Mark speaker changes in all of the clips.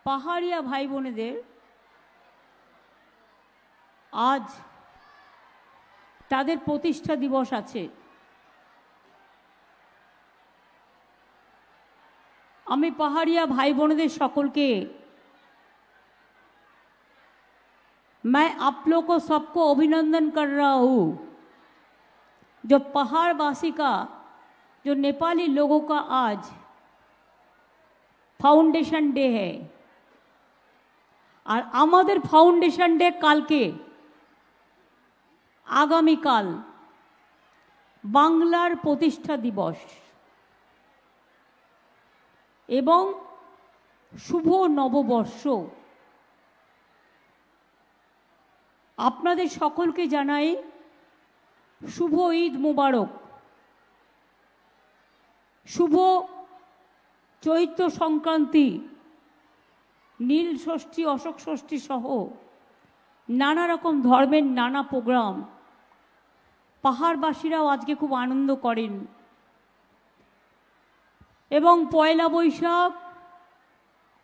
Speaker 1: পাহাড়িয়া ভাই বোনেদের আজ তাদের প্রতিষ্ঠা দিবস আছে। আমি পাহাড়িয়া भाई बोनेদের সকলকে मैं आप लोग को सबको अभिनंदन कर रहा हूँ। जो पहाड़वासी का जो नेपाली लोगों का आज फाउंडेशन डे है और आमादेर फाउंडेशन डे काल के आगामी काल बांगलार प्रतिष्ठा दिवस एवं शुभ नवबर्ष। आपनादेर सकलके जानाई शुभ ईद मुबारक, शुभ चैत्र संक्रांति, नील षष्ठी, अशोक षष्ठी सह नाना रकम धर्मेर नाना प्रोग्राम पहाड़बासीराও आज के खूब आनंद करें एवं पयला बैशाख,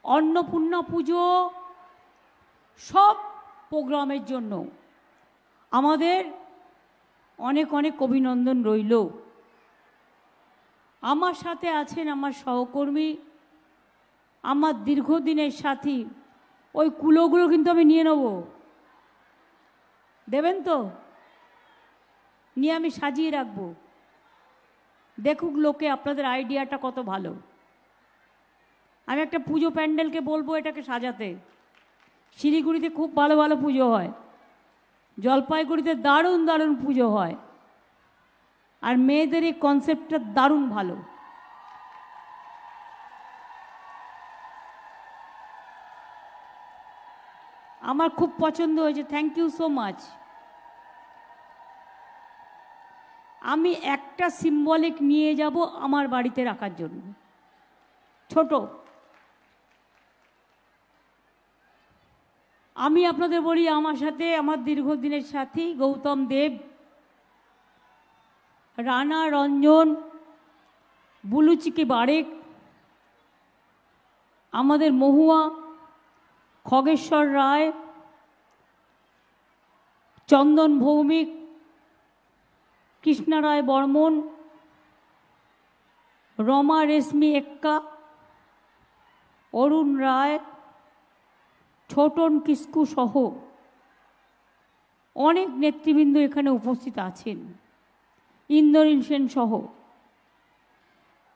Speaker 1: अन्नपूर्णा पुजो सब प्रोग्रामेर जन्य आमादेर अनेक अनेक अभिनंदन रइल। आमार साथे आछेन आमार सहकर्मी, आमार दीर्घदिनेर साथी। ओई कुलोगुलो किन्तु आमि निये नेब, देबेन तो? निये आमि साजिये राखबो, देखुक लोके आपनादेर आइडियाटा कत भालो। आमि एकटा पुजो प्যান্ডেলকে बोलबो एटाके साजाते। শিলিগুড়িতে खूब भालो भालो पुजो हय, जलपाईगुड़ीते दारुण दारुण पुजो हय और मेয়েদের এই কনসেপ্টটা दारुण भालो। আমার খুব পছন্দ হয়েছে, থ্যাংক ইউ সো মাচ। আমি একটা সিম্বলিক নিয়ে যাব আমার বাড়িতে রাখার জন্য, ছোট। আমি আপনাদের বলি, আমার সাথে আমার দীর্ঘদিনের সাথী গৌতম দেব, রানা রঞ্জন, বুলুচিকি বারেক, আমাদের মহুয়া, খগেশ্বর রায়, চন্দন ভৌমিক, কৃষ্ণা রায় বর্মন, রমা রেশমি एक्का, অরুণ রায়, ছোটন কিস্কু সহ অনেক নেতৃবৃন্দ এখানে উপস্থিত আছেন, ইন্দ্রনীল সেন সহ।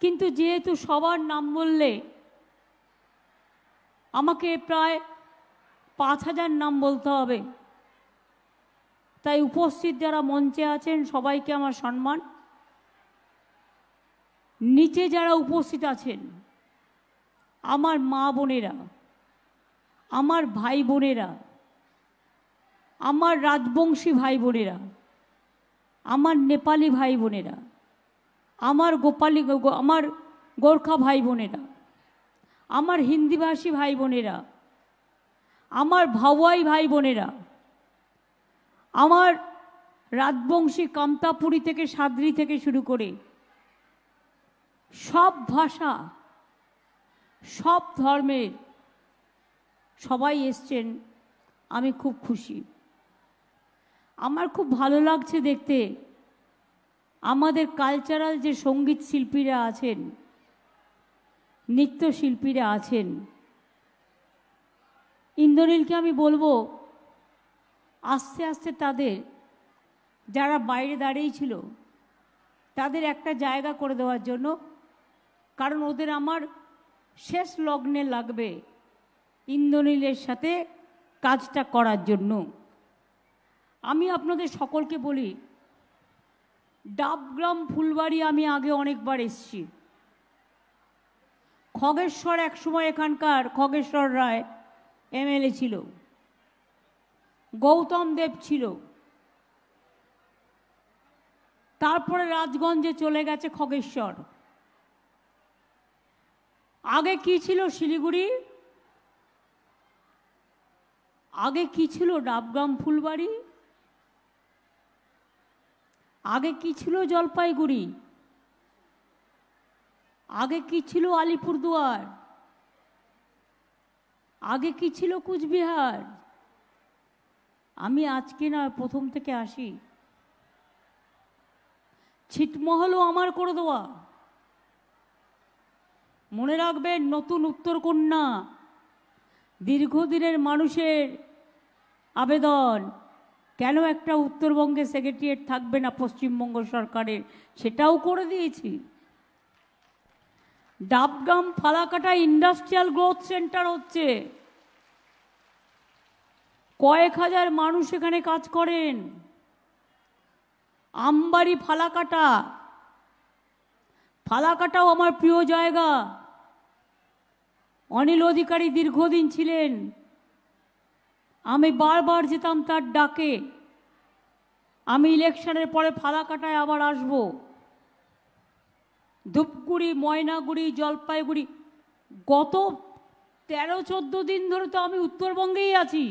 Speaker 1: কিন্তু যেহেতু সবার নাম বললে আমাকে প্রায় 5000 নাম বলতে হবে, তাই উপস্থিত যারা মঞ্চে আছেন সবাইকে আমার সম্মান। নিচে যারা উপস্থিত আছেন আমার মা বোনেরা, আমার ভাই বোনেরা, আমার রাজবংশী ভাই বোনেরা, আমার নেপালি ভাই বোনেরা, আমার আমার গোর্খা ভাই বোনেরা, আমার হিন্দিভাষী ভাই বোনেরা, আমার ভাওয়াই ভাই বোনেরা, আমার রাজবংশী কামতাপুরী থেকে সাদ্রি থেকে শুরু করে সব ভাষা, সব ধর্মের সবাই এসছেন, আমি খুব খুশি। আমার খুব ভালো লাগছে দেখতে আমাদের কালচারাল যে সঙ্গীত শিল্পীরা আছেন, নৃত্যশিল্পীরা আছেন। ইন্দ্রনীলকে আমি বলবো আস্তে আস্তে তাদের, যারা বাইরে দাঁড়িয়ে ছিল তাদের একটা জায়গা করে দেওয়ার জন্য, কারণ ওদের আমার শেষ লগ্নে লাগবে ইন্দ্রনীলের সাথে কাজটা করার জন্য। আমি আপনাদের সকলকে বলি, ডাবগ্রাম ফুলবাড়ি আমি আগে অনেকবার এসেছি। খগেশ্বর একসময় এখানকার খগেশ্বর রায় এমএলএ ছিল, গৌতম দেব ছিল, তারপরে রাজগঞ্জে চলে গেছে খগেশ্বর। আগে কি ছিল শিলিগুড়ি, আগে কি ছিল ডাবগ্রাম ফুলবাড়ি, আগে কি ছিল জলপাইগুড়ি, আগে কি ছিল আলিপুরদুয়ার, আগে কি ছিল কুচবিহার? আমি আজকে না, প্রথম থেকে আসি। ছিটমহলও আমার করে দেওয়া। মনে রাখবেন, নতুন উত্তরকন্যা, দীর্ঘদিনের মানুষের আবেদন, কেন একটা উত্তরবঙ্গে সেক্রেটারিয়েট থাকবে না পশ্চিমবঙ্গ সরকারের, সেটাও করে দিয়েছি। Dabgram Falakata industrial growth centre হচ্ছে, কয়েক হাজার মানুষ এখানে কাজ করেন। আমবাড়ি ফালাকাটা, ফালাকাটাও আমার প্রিয় জায়গা। অনিল অধিকারী দীর্ঘদিন ছিলেন, আমি বারবার যেতাম তার ডাকে। আমি ইলেকশনের পরে ফালাকাটায় আবার আসব। ধূপগুড়ি, ময়নাগুড়ি, জলপাইগুড়ি, গত 13-14 দিন ধরে তো আমি উত্তরবঙ্গেই আছি।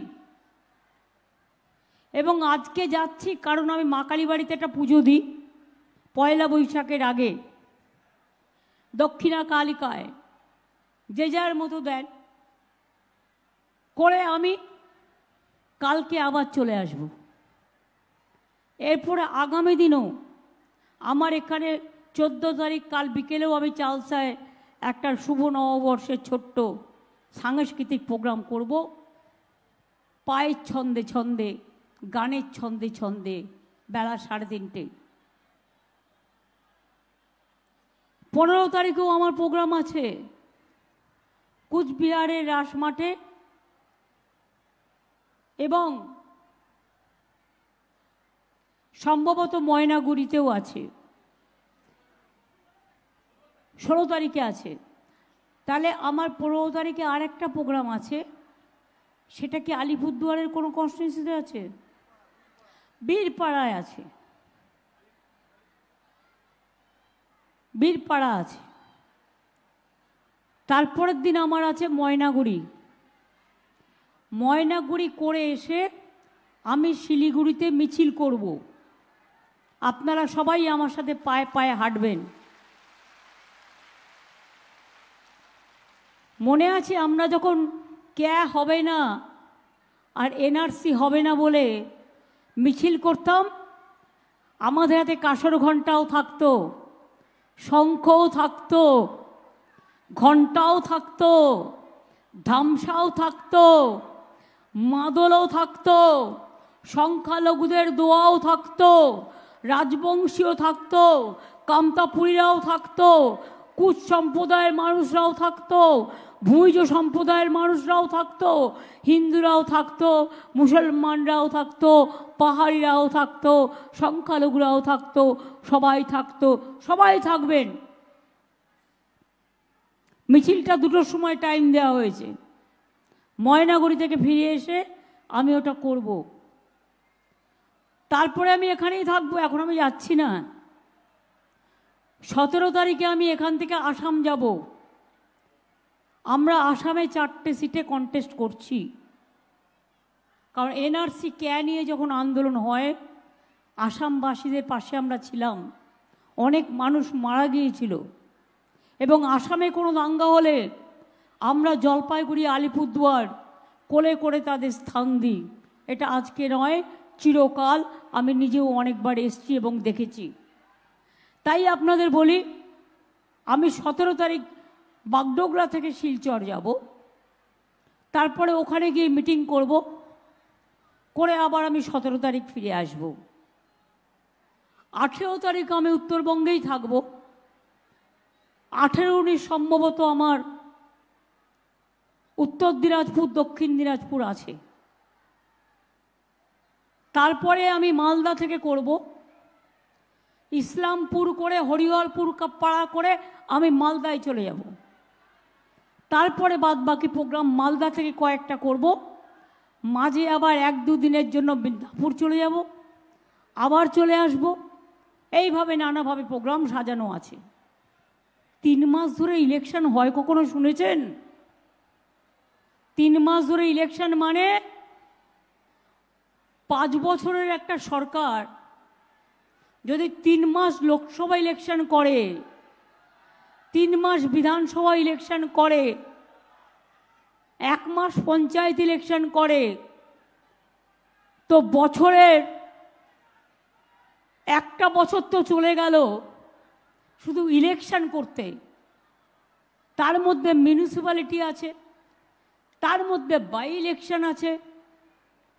Speaker 1: এবং আজকে যাচ্ছি কারণ আমি মা কালী বাড়িতে একটা পুজো দিই পয়লা বৈশাখের আগে, দক্ষিণা কালিকায়, যে যার মতো দেন করে আমি কালকে আবার চলে আসব। এরপরে আগামী দিনও আমার এখানে 14 তারিখ কাল বিকেলেও আমি চালসায় একটা শুভ নববর্ষের ছোট্ট সাংস্কৃতিক প্রোগ্রাম করব। পায়ের ছন্দে ছন্দে, গানের ছন্দে ছন্দে, বেলা 3:30। 15 তারিখেও আমার প্রোগ্রাম আছে কুচবিহারের রাসমাঠে, এবং সম্ভবত ময়নাগুড়িতেও আছে। 16 তারিখে আছে। তাহলে আমার 15 তারিখে আর একটা প্রোগ্রাম আছে, সেটা কি আলিপুরদুয়ারের কোনো কনস্টিটিউয়েন্সিতে আছে? বীরপাড়ায় আছে, বীরপাড়া আছে। তারপরের দিন আমার আছে ময়নাগুড়ি। ময়নাগুড়ি করে এসে আমি শিলিগুড়িতে মিছিল করব। আপনারা সবাই আমার সাথে পায়ে পায়ে হাঁটবেন। মনে আছে আমরা যখন ক্যা হবে না আর এনআরসি হবে না বলে মিছিল করতাম, আমাদের হাতে কাঁসর ঘণ্টাও থাকতো, শঙ্খও থাকতো, ঘণ্টাও থাকতো, ধামসাও থাকতো, মাদলও থাকতো, সংখ্যালঘুদের দোয়াও থাকতো, রাজবংশীও থাকতো, কামতাপুরীরাও থাকতো, কুচ সম্প্রদায়ের মানুষরাও থাকতো, ভুইজ সম্প্রদায়ের মানুষরাও থাকতো, হিন্দুরাও থাকতো, মুসলমানরাও থাকতো, পাহাড়িরাও থাকতো, সংখ্যালঘুরাও থাকতো, সবাই থাকতো, সবাই থাকবেন। মিছিলটা 2টোর সময় টাইম দেওয়া হয়েছে। ময়নাগুড়ি থেকে ফিরে এসে আমি ওটা করব। তারপরে আমি এখানেই থাকবো, এখন আমি যাচ্ছি না। 17 তারিখে আমি এখান থেকে আসাম যাব। আমরা আসামে 4টে সিটে কন্টেস্ট করছি, কারণ এনআরসি ক্যা নিয়ে যখন আন্দোলন হয় আসামবাসীদের পাশে আমরা ছিলাম। অনেক মানুষ মারা গিয়েছিল, এবং আসামে কোনো দাঙ্গা হলে আমরা জলপাইগুড়ি, আলিপুরদুয়ার কোলে করে তাদের স্থান দিই। এটা আজকে নয়, চিরকাল। আমি নিজেও অনেকবার এসেছি এবং দেখেছি। তাই আপনাদের বলি, আমি 17 তারিখ বাগডোগরা থেকে শিলচর যাব, তারপরে ওখানে গিয়ে মিটিং করব, করে আবার আমি 17 তারিখ ফিরে আসব। 18 তারিখ আমি উত্তরবঙ্গেই থাকব। 18-19 সম্ভবত আমার উত্তর দিনাজপুর, দক্ষিণ দিনাজপুর আছে। তারপরে আমি মালদা থেকে করব, ইসলামপুর করে হরিহরপুর পাড়া করে আমি মালদায় চলে যাব। তারপরে বাদ বাকি প্রোগ্রাম মালদা থেকে কয়েকটা করব, মাঝে আবার 1-2 দিনের জন্য মিদনাপুর চলে যাব, আবার চলে আসব। এইভাবে নানাভাবে প্রোগ্রাম সাজানো আছে। 3 মাস ধরে ইলেকশন হয়, কখনো শুনেছেন? 3 মাস ধরে ইলেকশন মানে 5 বছরের একটা সরকার যদি 3 মাস লোকসভা ইলেকশন করে, 3 মাস বিধানসভা ইলেকশন করে, 1 মাস পঞ্চায়েত ইলেকশন করে, তো বছরের একটা বছর তো চলে গেল শুধু ইলেকশন করতে। তার মধ্যে মিউনিসিপ্যালিটি আছে, তার মধ্যে বাই ইলেকশন আছে,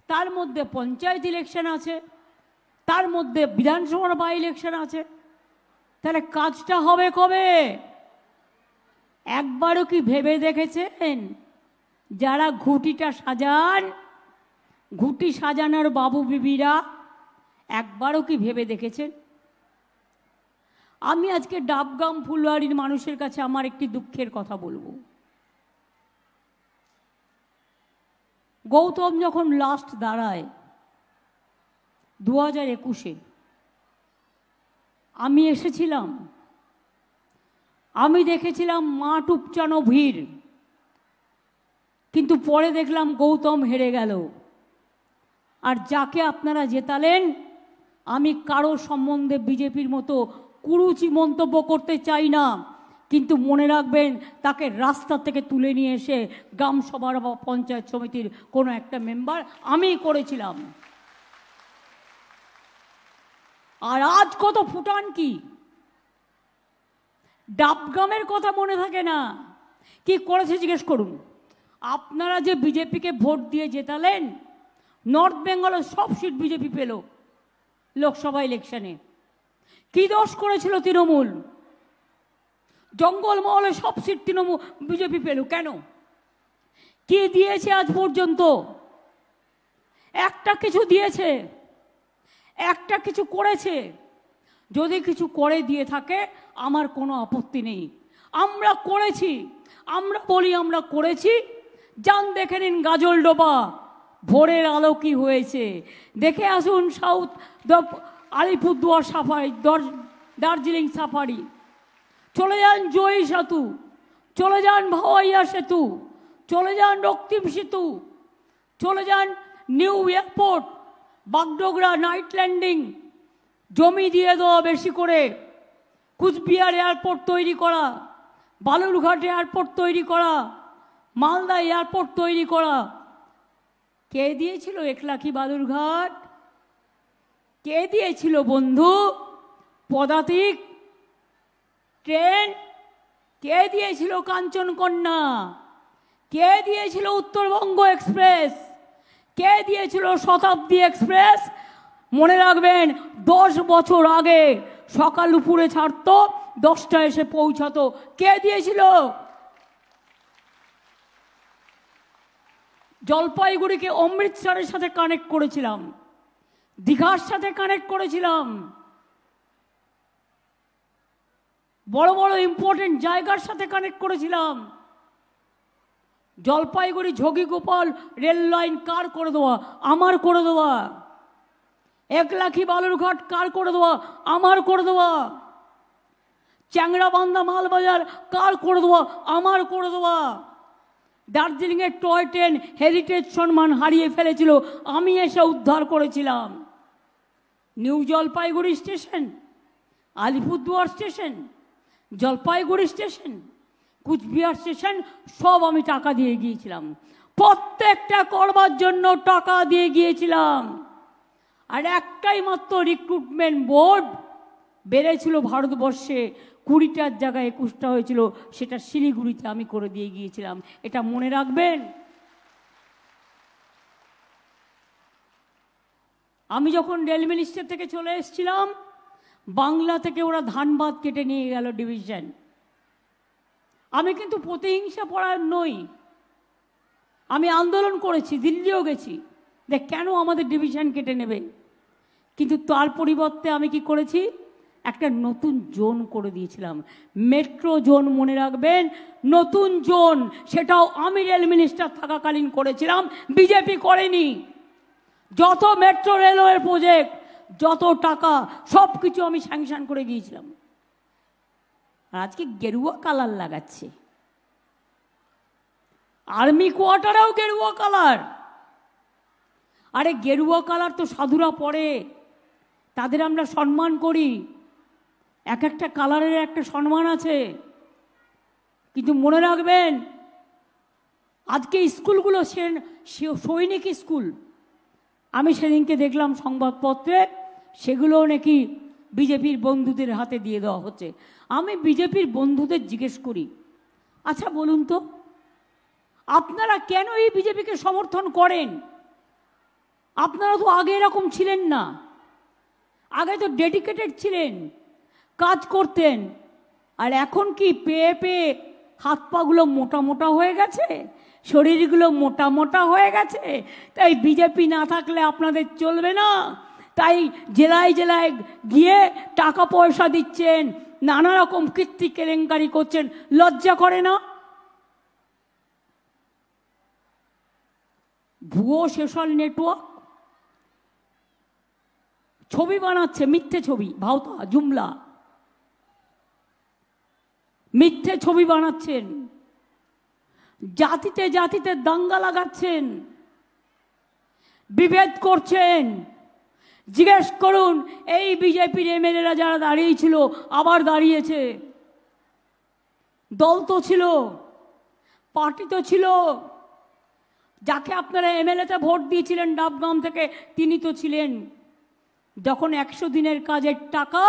Speaker 1: তার মধ্যে পঞ্চায়েত ইলেকশন আছে, তার মধ্যে বিধানসভার বাই ইলেকশন আছে। তাহলে কাজটা হবে কবে? একবারও কি ভেবে দেখেছেন যারা ঘুঁটিটা সাজান, ঘুঁটি সাজানোর বাবু বিবিরা একবারও কি ভেবে দেখেছেন? আমি আজকে ডাবগ্রাম ফুলবাড়ির মানুষের কাছে আমার একটি দুঃখের কথা বলবো। গৌতম যখন লাস্ট দাঁড়ায় 2021-এ, আমি এসেছিলাম, আমি দেখেছিলাম মাঠ উপচানো ভিড়, কিন্তু পরে দেখলাম গৌতম হেরে গেল। আর যাকে আপনারা জেতালেন, আমি কারো সম্বন্ধে বিজেপির মতো কুরুচি মন্তব্য করতে চাই না, কিন্তু মনে রাখবেন তাকে রাস্তা থেকে তুলে নিয়ে এসে গ্রাম সভার বা পঞ্চায়েত সমিতির কোনো একটা মেম্বার আমিই করেছিলাম। আর আজ কত ফুটান কি! ডাবগ্রামের কথা মনে থাকে না, কি করেছে জিজ্ঞেস করুন। আপনারা যে বিজেপিকে ভোট দিয়ে জেতালেন, নর্থ বেঙ্গলের সব সিট বিজেপি পেল লোকসভা ইলেকশনে। কি দোষ করেছিল তৃণমূল? জঙ্গলমহলে সব সিট তৃণমূল বিজেপি পেল কেন? কি দিয়েছে আজ পর্যন্ত? একটা কিছু দিয়েছে? একটা কিছু করেছে? যদি কিছু করে দিয়ে থাকে আমার কোনো আপত্তি নেই। আমরা করেছি, আমরা বলি আমরা করেছি। যান দেখে নিন গাজলডোবা ভোরের আলো কি হয়েছে, দেখে আসুন south Alipurduar safari, Darjeeling safari, চলে যান জয়ী সেতু, চলে যান ভাওয়াইয়া সেতু, চলে যান রক্তিম সেতু, চলে যান new airport, Bagdogra night landing, জমি দিয়ে দেওয়া বেশি করে, কুচবিহার এয়ারপোর্ট তৈরি করা, বালুরঘাট এয়ারপোর্ট তৈরি করা, মালদা এয়ারপোর্ট তৈরি করা। কে দিয়েছিল 1 লাখি বালুরঘাট? কে দিয়েছিল বন্ধু পদাতিক ট্রেন? কে দিয়েছিল কাঞ্চনকন্যা? কে দিয়েছিল উত্তরবঙ্গ এক্সপ্রেস? কে দিয়েছিল শতাব্দী এক্সপ্রেস? মনে রাখবেন 10 বছর আগে সকাল উপরে ছাড়তো, 10টায় এসে পৌঁছাতো। কে দিয়েছিল? জলপাইগুড়িকে অমৃতসরের সাথে কানেক্ট করেছিলাম, দীঘার সাথে কানেক্ট করেছিলাম, বড় বড় ইম্পর্টেন্ট জায়গার সাথে কানেক্ট করেছিলাম। জলপাইগুড়ি ঝগিগোপাল রেল লাইন কার করে দেওয়া? আমার করে দেওয়া। 1 লাখি বালুরঘাট কার করে দেওয়া? আমার করে দেওয়া। চ্যাংড়াবান্ধা মালবাজার কার করে দেওয়া? আমার করে দেওয়া। দার্জিলিংয়ের টয় ট্রেন হেরিটেজ সম্মান হারিয়ে ফেলেছিল, আমি এসে উদ্ধার করেছিলাম। New Jalpaiguri station, Alipurduar station, Jalpaiguri station, Cooch Behar station সব আমি টাকা দিয়ে গিয়েছিলাম। প্রত্যেকটা করবার জন্য টাকা দিয়ে গিয়েছিলাম। আর একটাই মাত্র রিক্রুটমেন্ট বোর্ড বেড়েছিল ভারতবর্ষে, 20টার জায়গায় 21টা হয়েছিল, সেটা শিলিগুড়িতে আমি করে দিয়ে গিয়েছিলাম। এটা মনে রাখবেন। আমি যখন রেল মিনিস্টার থেকে চলে এসেছিলাম, বাংলা থেকে ওরা ধানবাদ কেটে নিয়ে গেল ডিভিশন। আমি কিন্তু প্রতিহিংসা পরায়ণ নই, আমি আন্দোলন করেছি, দিল্লিও গেছি, দেখ কেন আমাদের ডিভিশন কেটে নেবে। কিন্তু তার পরিবর্তে আমি কি করেছি? একটা নতুন জোন করে দিয়েছিলাম, মেট্রো জোন। মনে রাখবেন, নতুন জোন, সেটাও আমি রেল মিনিস্টার থাকাকালীন করেছিলাম, বিজেপি করেনি। যত মেট্রো রেলওয়ের প্রজেক্ট, যত টাকা, সব কিছু আমি স্যাংশন করে গিয়েছিলাম। আর আজকে গেরুয়া কালার লাগাচ্ছে, আর্মি কোয়ার্টারেও গেরুয়া কালার। আরে গেরুয়া কালার তো সাধুরা পরে, তাদের আমরা সম্মান করি, এক একটা কালারের একটা সম্মান আছে। কিন্তু মনে রাখবেন, আজকে স্কুলগুলো সৈনিক স্কুল, আমি সেদিনকে দেখলাম সংবাদপত্রে, সেগুলো নাকি বিজেপির বন্ধুদের হাতে দিয়ে দেওয়া হচ্ছে। আমি বিজেপির বন্ধুদের জিজ্ঞেস করি, আচ্ছা বলুন তো, আপনারা কেন এই বিজেপিকে সমর্থন করেন? আপনারা তো আগে এরকম ছিলেন না, আগে তো ডেডিকেটেড ছিলেন, কাজ করতেন। আর এখন কি পেয়ে পেয়ে হাত পাগুলো মোটা মোটা হয়ে গেছে, শরীরগুলো মোটা মোটা হয়ে গেছে, তাই বিজেপি না থাকলে আপনাদের চলবে না, তাই জেলায় জেলায় গিয়ে টাকা পয়সা দিচ্ছেন, নানা রকম কীর্তি কেলেঙ্কারি করছেন, লজ্জা করে না? ভুয়ো সোশ্যাল নেটওয়ার্ক ছবি বানাচ্ছে, মিথ্যে ছবি, ভাওতা জুমলা মিথ্যে ছবি বানাচ্ছেন, জাতিতে জাতিতে দাঙ্গা লাগাচ্ছেন, বিভেদ করছেন। জিজ্ঞেস করুন এই বিজেপির এমএলএরা যারা দাঁড়িয়েছিল আবার দাঁড়িয়েছে, দল তো ছিল, পার্টি তো ছিল, যাকে আপনারা এমএলএতে ভোট দিয়েছিলেন ডাবগ্রাম থেকে তিনি তো ছিলেন। যখন 100 দিনের কাজের টাকা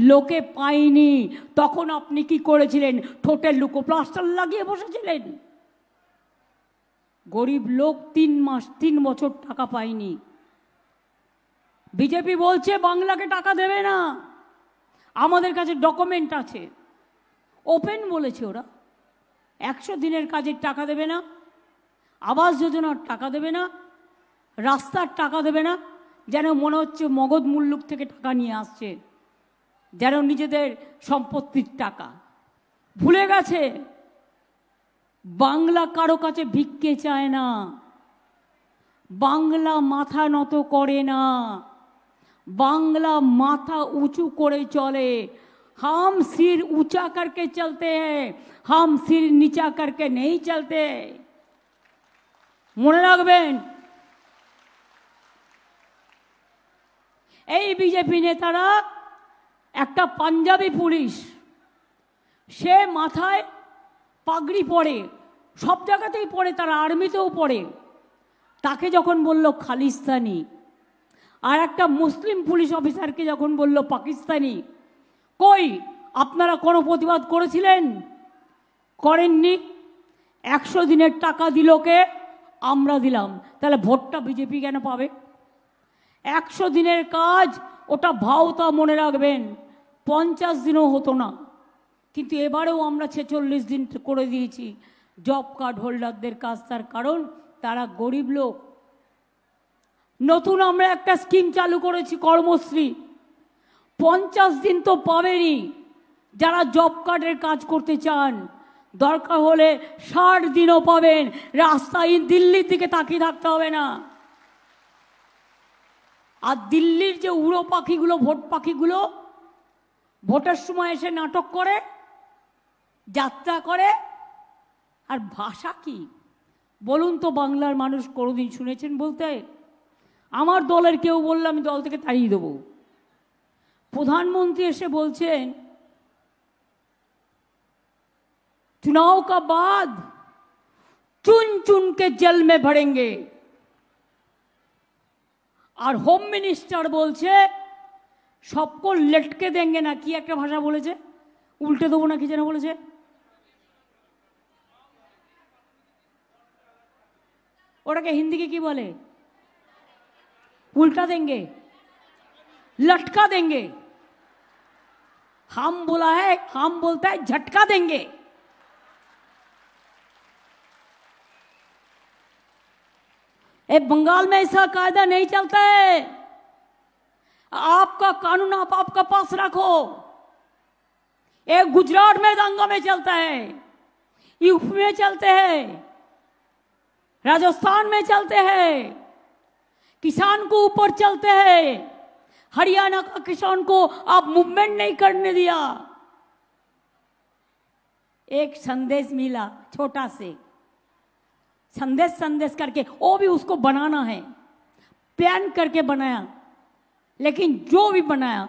Speaker 1: লোকে পায়নি তখন আপনি কি করেছিলেন? ঠোঁটে লুকো প্লাস্টার লাগিয়ে বসেছিলেন। গরিব লোক 3 বছর টাকা পায়নি। বিজেপি বলছে বাংলাকে টাকা দেবে না, আমাদের কাছে ডকুমেন্ট আছে, ওপেন বলেছে ওরা। 100 দিনের কাজের টাকা দেবে না, আবাস যোজনার টাকা দেবে না, রাস্তার টাকা দেবে না, যেন মনে হচ্ছে মগধ মুল্লুক থেকে টাকা নিয়ে আসছে, যেন নিজেদের সম্পত্তির টাকা। ভুলে গেছে বাংলা কারো কাছে ভিক্ষে চায় না, বাংলা মাথা নত করে না, বাংলা মাথা উঁচু করে চলে। हम सिर ऊंचा करके चलते हैं, हम सिर नीचा करके नहीं चलते। মনে রাখবেন, এই বিজেপি নেতারা একটা পাঞ্জাবি পুলিশ, সে মাথায় পাগড়ি পরে, সব জায়গাতেই পরে, তারা আর্মিতেও পড়ে, তাকে যখন বলল খালিস্তানি, আর একটা মুসলিম পুলিশ অফিসারকে যখন বলল পাকিস্তানি, কই আপনারা কোনো প্রতিবাদ করেছিলেন? করেননি। 100 দিনের টাকা দিল কে? আমরা দিলাম। তাহলে ভোটটা বিজেপি কেন পাবে? 100 দিনের কাজ ওটা ভাওতা, মনে রাখবেন, 50 দিনও হতো না। কিন্তু এবারেও আমরা 46 দিন করে দিয়েছি জব কার্ড হোল্ডারদের কাজ। তার কারণ তারা গরিব লোক। নতুন আমরা একটা স্কিম চালু করেছি, কর্মশ্রী। 50 দিন তো পাবেনি যারা জব কার্ডের কাজ করতে চান, দরকার হলে 60 দিনও পাবেন। রাস্তায় দিল্লির দিকে তাকিয়ে থাকতে হবে না। আর দিল্লির যে উড়ো পাখিগুলো, ভোট পাখিগুলো, ভোটের সময় এসে নাটক করে, যাত্রা করে, আর ভাষা কি বলুন তো? বাংলার মানুষ কোনোদিন শুনেছেন বলতে? আমার দলের কেউ বললে আমি দল থেকে তাড়িয়ে দেবো। प्रधानमंत्री एसे बोलছেন चुनाव का बाद चुन चुन के जल में भरेंगे, और होम मिनिस्टर बोलছে सबको लटके देंगे ना, कि एक भाषा बोलेছে, उल्टे देবো ना, कि যেন বলেছে, ওটাকে हिंदी के কি বলে? उल्टा देंगे, लटका देंगे। हम बोला है, हम बोलता है झटका देंगे। ए बंगाल में ऐसा कायदा नहीं चलता है। आपका कानून आप आपका पास रखो। एक गुजरात में दंगा में चलता है, यूपी में चलते हैं, राजस्थान में चलते हैं, किसान को ऊपर चलते हैं। हरियाणा का किसान को आप मूवमेंट नहीं करने दिया। एक संदेश मिला, छोटा से संदेश करके, वो भी उसको बनाना है, प्लान करके बनाया। लेकिन जो भी बनाया,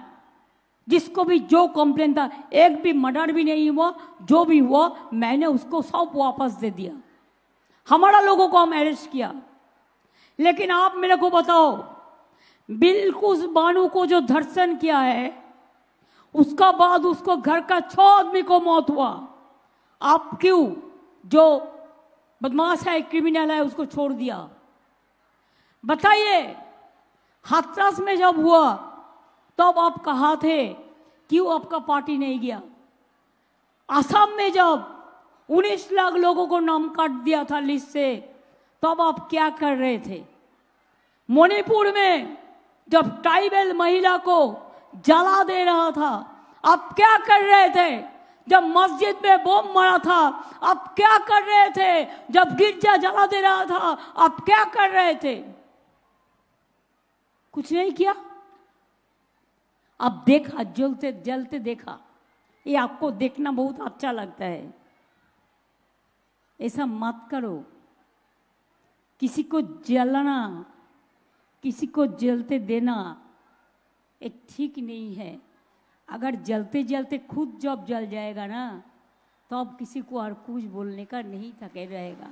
Speaker 1: जिसको भी जो कंप्लेन था, एक भी मर्डर भी नहीं हुआ, जो भी हुआ मैंने उसको सब वापस दे दिया। हमारा लोगों को हम अरेस्ट किया, लेकिन आप मेरे को बताओ, बिल्कुल बानू को जो धर्षण किया है उसका बाद उसको घर का 6 आदमी को मौत हुआ, आप क्यों जो बदमाश है क्रिमिनल है उसको छोड़ दिया? बताइए, हाथरस में जब हुआ तब आप कहाँ थे? क्यों आपका पार्टी नहीं गया? असम में जब 19 लाख लोगों को नाम काट दिया था लिस्ट से, तब आप क्या कर रहे थे? मणिपुर में जब ट्राइबल महिला को जला दे रहा था, आप क्या कर रहे थे? जब मस्जिद में बम मारा था, आप क्या कर रहे थे? जब गिरजा जला दे रहा था, आप क्या कर रहे थे? कुछ नहीं किया। अब देखा, जलते जलते देखा, ये आपको देखना बहुत अच्छा लगता है। ऐसा मत करो। किसी को जलाना, किसी को जलते देना ये ठीक नहीं है। अगर जलते जलते खुद जब जल जाएगा ना, तो अब किसी को और कुछ बोलने का नहीं थके रहेगा।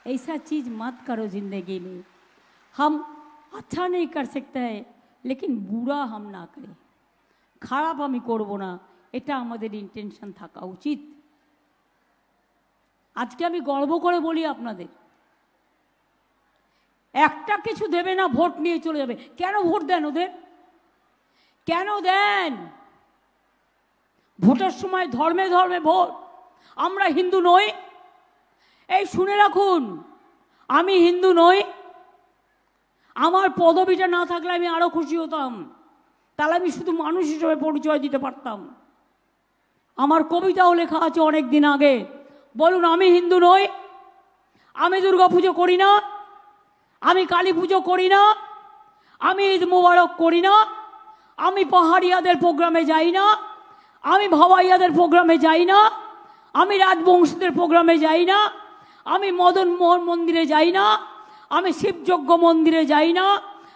Speaker 1: ऐसा चीज मत करो जिंदगी में। हम अच्छा नहीं कर सकते हैं, लेकिन बुरा हम ना करें, খারাপ আমি করব না, এটা আমাদের ইন্টেনশন থাকা উচিত। আজকে আমি গর্ব করে বলি আপনাদের, একটা কিছু দেবে না, ভোট নিয়ে চলে যাবে। কেন ভোট দেন ওদের? কেন দেন? ভোটের সময় ধর্মে ধর্মে ভোট। আমরা হিন্দু নই, এই শুনে রাখুন, আমি হিন্দু নই। আমার পদবিটা না থাকলে আমি আরো খুশি হতাম, তাহলে আমি শুধু মানুষ হিসেবে পরিচয় দিতে পারতাম। আমার কবিতাও লেখা আছে অনেক দিন আগে। বলুন, আমি হিন্দু নই, আমি দুর্গা পুজো করি না, আমি কালী পুজো করি না, আমি ঈদ মোবারক করি না, আমি পাহাড়িয়াদের প্রোগ্রামে যাই না, আমি ভাওয়াইয়াদের প্রোগ্রামে যাই না, আমি রাজবংশীদের প্রোগ্রামে যাই না, আমি মদন মোহন মন্দিরে যাই না, আমি শিবযজ্ঞ মন্দিরে যাই না,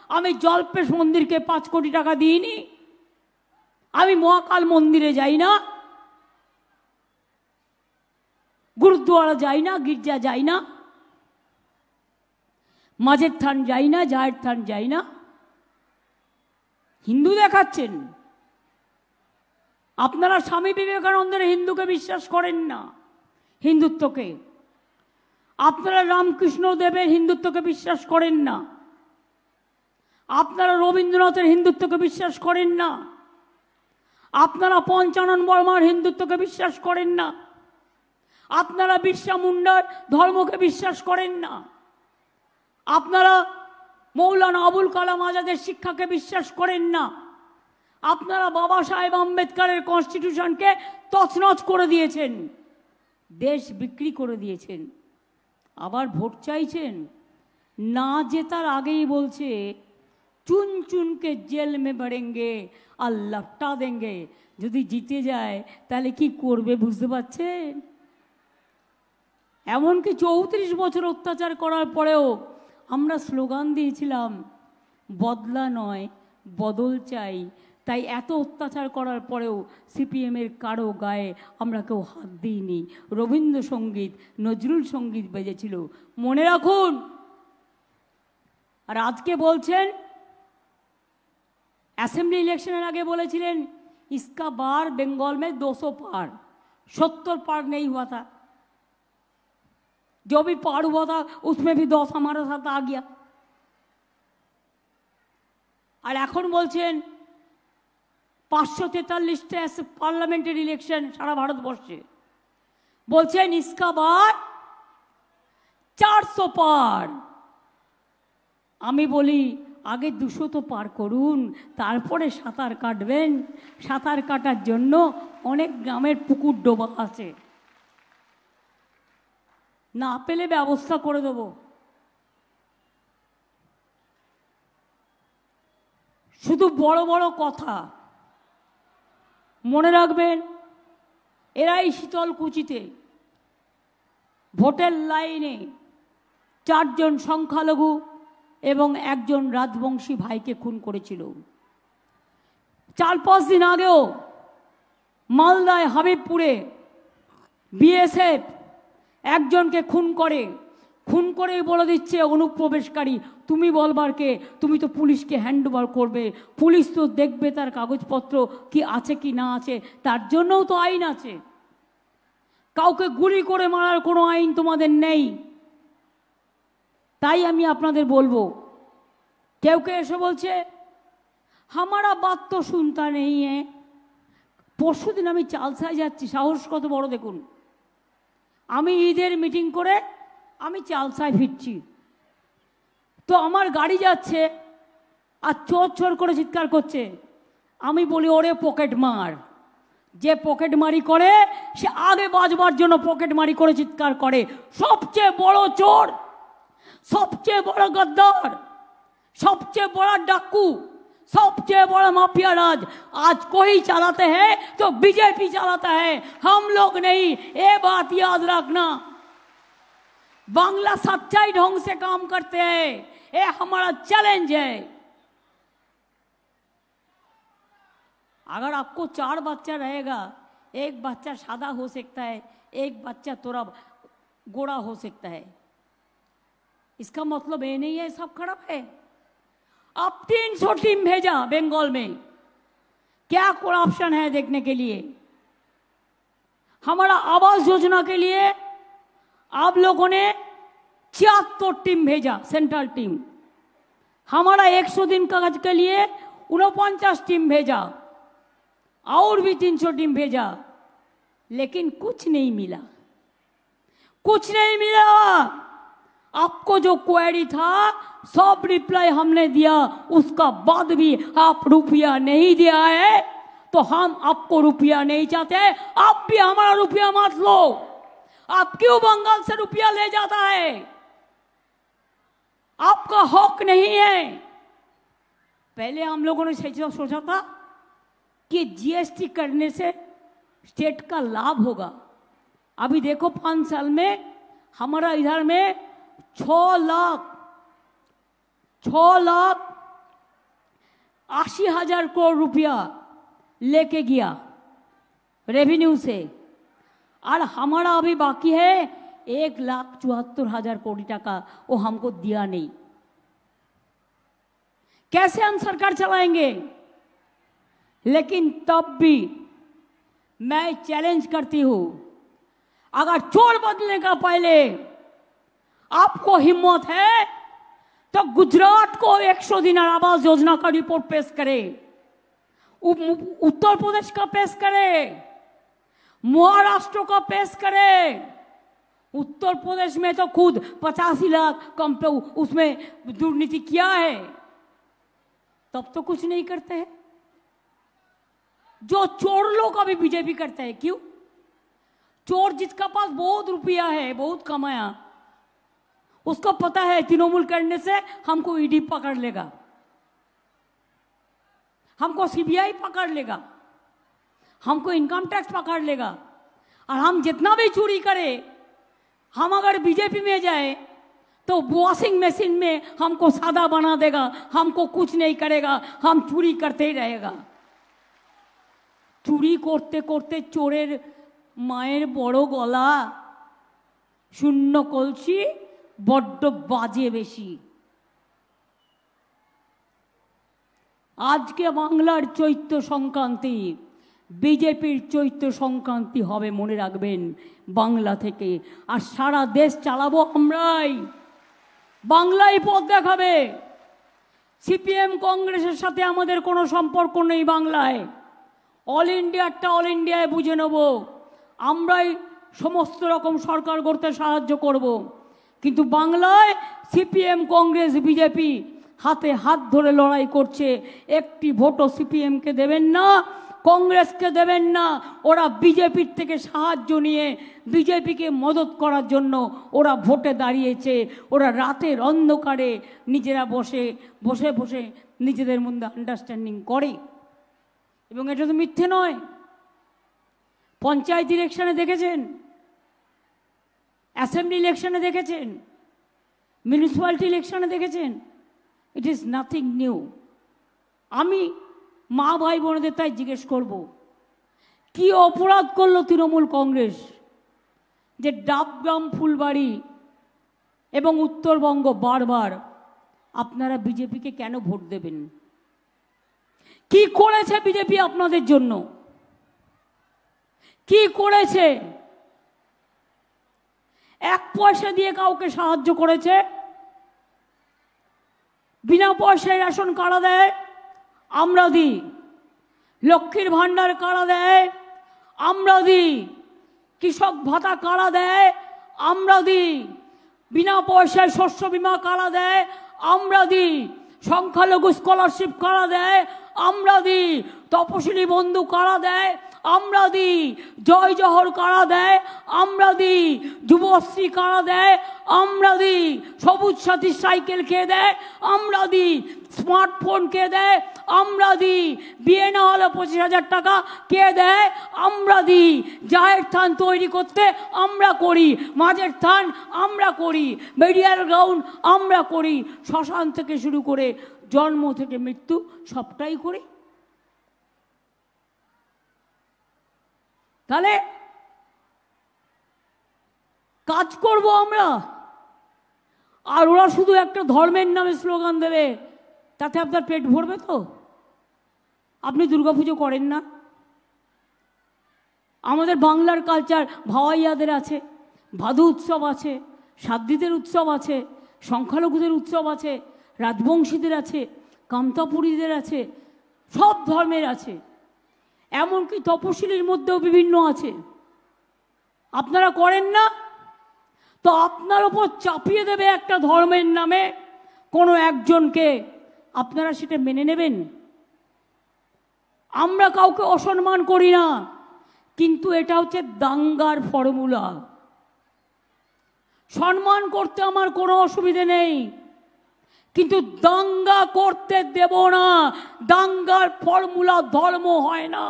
Speaker 1: আমি জলপেশ মন্দিরকে 5 কোটি টাকা দিইনি, আমি মহাকাল মন্দিরে যাই না, গুরুদ্বারা যাই না, গির্জা যাই না, মাঝের থান যাই না, জায়ের থান যাই না। হিন্দু দেখাচ্ছেন। আপনারা স্বামী বিবেকানন্দের হিন্দুকে বিশ্বাস করেন না, হিন্দুত্বকে। আপনারা রামকৃষ্ণ দেবের হিন্দুত্বকে বিশ্বাস করেন না, আপনারা রবীন্দ্রনাথের হিন্দুত্বকে বিশ্বাস করেন না, আপনারা পঞ্চানন বর্মার হিন্দুত্বকে বিশ্বাস করেন না, আপনারা বিরসা মুন্ডার ধর্মকে বিশ্বাস করেন না, আপনারা মৌলানা আবুল কালাম আজাদের শিক্ষাকে বিশ্বাস করেন না, আপনারা বাবা সাহেব আম্বেদকরের কনস্টিটিউশনকে তছনছ করে দিয়েছেন, দেশ বিক্রি করে দিয়েছেন। আবার ভোট চাইছেন। না জেতার আগেই বলছে চুন চুনকে জেল মে ভরেঙ্গে আর লপটা দেঙ্গে। যদি জিতে যায় তাহলে কি করবে বুঝতে পারছেন? এমনকি 34 বছর অত্যাচার করার পরেও আমরা স্লোগান দিয়েছিলাম, বদলা নয় বদল চাই। তাই এত অত্যাচার করার পরেও সিপিএমের কারো গায়ে আমরা কেউ হাত দিইনি। রবীন্দ্রসঙ্গীত, নজরুল সঙ্গীত বেজেছিল, মনে রাখুন। আর আজকে বলছেন, অ্যাসেম্বলি ইলেকশনের আগে বলেছিলেন इसका बार बंगाल में 200 पार, 70 पार नहीं हुआ था, जो भी पार हुआ था उसमें भी 10 हमारे साथ आ गया। और এখন বলছেন 543টা পার্লামেন্টের ইলেকশন সারা ভারতবর্ষে, বলছেন इसका बार 400 পার। আমি বলি আগে 200 তো পার করুন, তারপরে সাঁতার কাটবেন। সাঁতার কাটার জন্য অনেক গ্রামের পুকুর ডোবা আছে, না পেলে ব্যবস্থা করে দেব। শুধু বড় বড় কথা মনে রাখবেন। এরাই শীতলকুচিতে ভোটের লাইনে 4 জন সংখ্যালঘু এবং 1 জন রাজবংশী ভাইকে খুন করেছিল। 4-5 দিন আগেও মালদায় হাবিবপুরে বিএসএফ 1 জনকে খুন করে, খুন করেই বলে দিচ্ছে অনুপ্রবেশকারী, তুমি বলবার কে? তুমি তো পুলিশকে হ্যান্ডওভার করবে, পুলিশ তো দেখবে তার কাগজপত্র কি আছে কি না আছে, তার জন্যও তো আইন আছে। কাউকে গুলি করে মারার কোনো আইন তোমাদের নেই। তাই আমি আপনাদের বলবো, কেউ কেউ এসে বলছে হামারা বাত তো শুনতা নেই। পরশু দিন আমি চালসায় যাচ্ছি, সাহস কত বড় দেখুন। আমি ঈদের মিটিং করে আমি চালসায় ফিরছি, তো আমার গাড়ি যাচ্ছে আর চোর চোর করে চিৎকার করছে। আমি বলি ওরে পকেট মার। যে পকেট মারি করে সে আগে বাজবার জন্য পকেট মারি করে চিৎকার করে। সবচেয়ে বড় চোর, সবচেয়ে বড় গদ্দার, সবচেয়ে বড় डाकू, सबसे बड़ा माफिया राज आज कोई चलाते हैं तो बीजेपी चलाता है, हम लोग नहीं। ये बात याद रखना। बांग्ला सच्चाई ढंग से काम करते हैं, ये हमारा चैलेंज है। अगर आपको 4 बच्चा रहेगा, एक बच्चा सादा हो सकता है, एक बच्चा थोड़ा गोरा हो सकता है, इसका मतलब ये नहीं है सब खराब है। अब 300 टीम भेजा बंगाल में, क्या करप्शन है देखने के लिए। हमारा आवास योजना के लिए आप लोगों ने 76 टीम भेजा, सेंट्रल टीम। हमारा 100 दिन कागज के लिए 49 टीम भेजा, और भी 300 टीम भेजा, लेकिन कुछ नहीं मिला, कुछ नहीं मिला। आपको जो क्वेरी था सब रिप्लाई हमने दिया, उसका बाद भी आप रुपया नहीं दिया है, तो हम आपको रुपया नहीं चाहते। आप भी हमारा रुपया मत लो। आप क्यों बंगाल से रुपया ले जाता है? आपका हक नहीं है। पहले हम लोगों ने सोचा था कि जीएसटी करने से स्टेट का लाभ होगा। अभी देखो 5 साल में हमारा इधर में 6 लाख 80,000 करोड़ रुपया लेके गया रेवेन्यू से, और हमारा अभी बाकी है 1,74,000 करोड़ टका, वो हमको दिया नहीं। कैसे हम सरकार चलाएंगे? लेकिन तब भी मैं चैलेंज करती हूं, अगर चोर बदलने का पहले आपको हिम्मत है तो गुजरात को 100 दिन आवास योजना का रिपोर्ट पेश करे, उत्तर प्रदेश का पेश करे, महाराष्ट्र का पेश करे। उत्तर प्रदेश में तो खुद 85 लाख कम पे उसमें दुर्नीति किया है, तब तो कुछ नहीं करते हैं। जो चोर लोग अभी बीजेपी करते हैं, क्यों? चोर जिसका पास बहुत रुपया है, बहुत कमाया, उसको पता है तृणमूल करने से हमको ईडी पकड़ लेगा, हमको सीबीआई पकड़ लेगा, हमको इनकम टैक्स पकड़ लेगा, और हम जितना भी चोरी करें, हम अगर बीजेपी में जाए तो वॉशिंग मशीन में हमको सादा बना देगा, हमको कुछ नहीं करेगा, हम चोरी करते ही रहेगा। चोरी करते करते चोरेर माয়ের বড় গলা, শূন্য কলসি, বড্ড বাজে বেশি। আজকে বাংলার চৈত্র সংক্রান্তি, বিজেপির চৈত্র সংক্রান্তি হবে, মনে রাখবেন, বাংলা থেকে। আর সারা দেশ চালাবো আমরাই, বাংলাই পথ দেখাবে। সিপিএম কংগ্রেসের সাথে আমাদের কোনো সম্পর্ক নেই বাংলায়। অল ইন্ডিয়ারটা অল ইন্ডিয়ায় বুঝে নেব, আমরাই সমস্ত রকম সরকার করতে সাহায্য করব। কিন্তু বাংলায় সিপিএম কংগ্রেস বিজেপি হাতে হাত ধরে লড়াই করছে। একটি ভোটও সিপিএমকে দেবেন না, কংগ্রেসকে দেবেন না। ওরা বিজেপির থেকে সাহায্য নিয়ে বিজেপিকে মদত করার জন্য ওরা ভোটে দাঁড়িয়েছে। ওরা রাতের অন্ধকারে নিজেরা বসে বসে বসে নিজেদের মধ্যে আন্ডারস্ট্যান্ডিং করে, এবং এটা তো মিথ্যে নয়। পঞ্চায়েত ইলেকশনে দেখেছেন, অ্যাসেম্বলি ইলেকশনে দেখেছেন, মিউনিসিপ্যালিটি ইলেকশনে দেখেছেন। It is nothing new. আমি মা ভাই বোনদের তাই জিজ্ঞেস করব, কি অপরাধ করলো তৃণমূল কংগ্রেস যে ডাবগ্রাম ফুলবাড়ি এবং উত্তরবঙ্গ বারবার আপনারা বিজেপিকে কেন ভোট দেবেন? কি করেছে বিজেপি আপনাদের জন্য? কি করেছে? এক পয়সা দিয়ে কাউকে সাহায্য করেছে? বিনা পয়সায় রেশন কারা দেয়? আমরা দিই। লক্ষ্মীর ভান্ডার কারা দেয়? আমরা দিই। কৃষক ভাতা কারা দেয়? আমরা দিই। বিনা পয়সায় শস্য বীমা কারা দেয়? আমরা দিই। সংখ্যালঘু স্কলারশিপ কারা দেয়? আমরা দিই। তপশিলি বন্ধু কারা দেয়? আমরা দিই। জয় জহর কারা দেয়? আমরা দিই। যুবশ্রী কারা দেয়? আমরা দিই। সবুজ সাথী সাইকেল কে দেয়? আমরা দিই। স্মার্টফোন কে দেয়? আমরা দিই। বিয়ে না হলে 25,000 টাকা কে দেয়? আমরা দিই। জায়ের থান তৈরি করতে আমরা করি, মাঝের থান আমরা করি, মেডিয়াল গ্রাউন্ড আমরা করি, শ্মশান থেকে শুরু করে জন্ম থেকে মৃত্যু সবটাই করি। তাহলে কাজ করব আমরা, আর ওরা শুধু একটা ধর্মের নামে স্লোগান দেবে, তাতে আপনার পেট ভরবে তো? আপনি দুর্গাপুজো করেন না? আমাদের বাংলার কালচার, ভাওয়াইয়াদের আছে, ভাদু উৎসব আছে, সাদ্দিদের উৎসব আছে, সংখ্যালঘুদের উৎসব আছে, রাজবংশীদের আছে, কামতাপুরীদের আছে, সব ধর্মের আছে, এমনকি তপশিলির মধ্যেও বিভিন্ন আছে। আপনারা করেন না? তো আপনার ওপর চাপিয়ে দেবে একটা ধর্মের নামে কোনো একজনকে, আপনারা সেটা মেনে নেবেন? আমরা কাউকে অসম্মান করি না, কিন্তু এটা হচ্ছে দাঙ্গার ফর্মুলা। সম্মান করতে আমার কোনো অসুবিধে নেই, কিন্তু দাঙ্গা করতে দেব না। দাঙ্গার ফর্মুলা ধর্ম হয় না।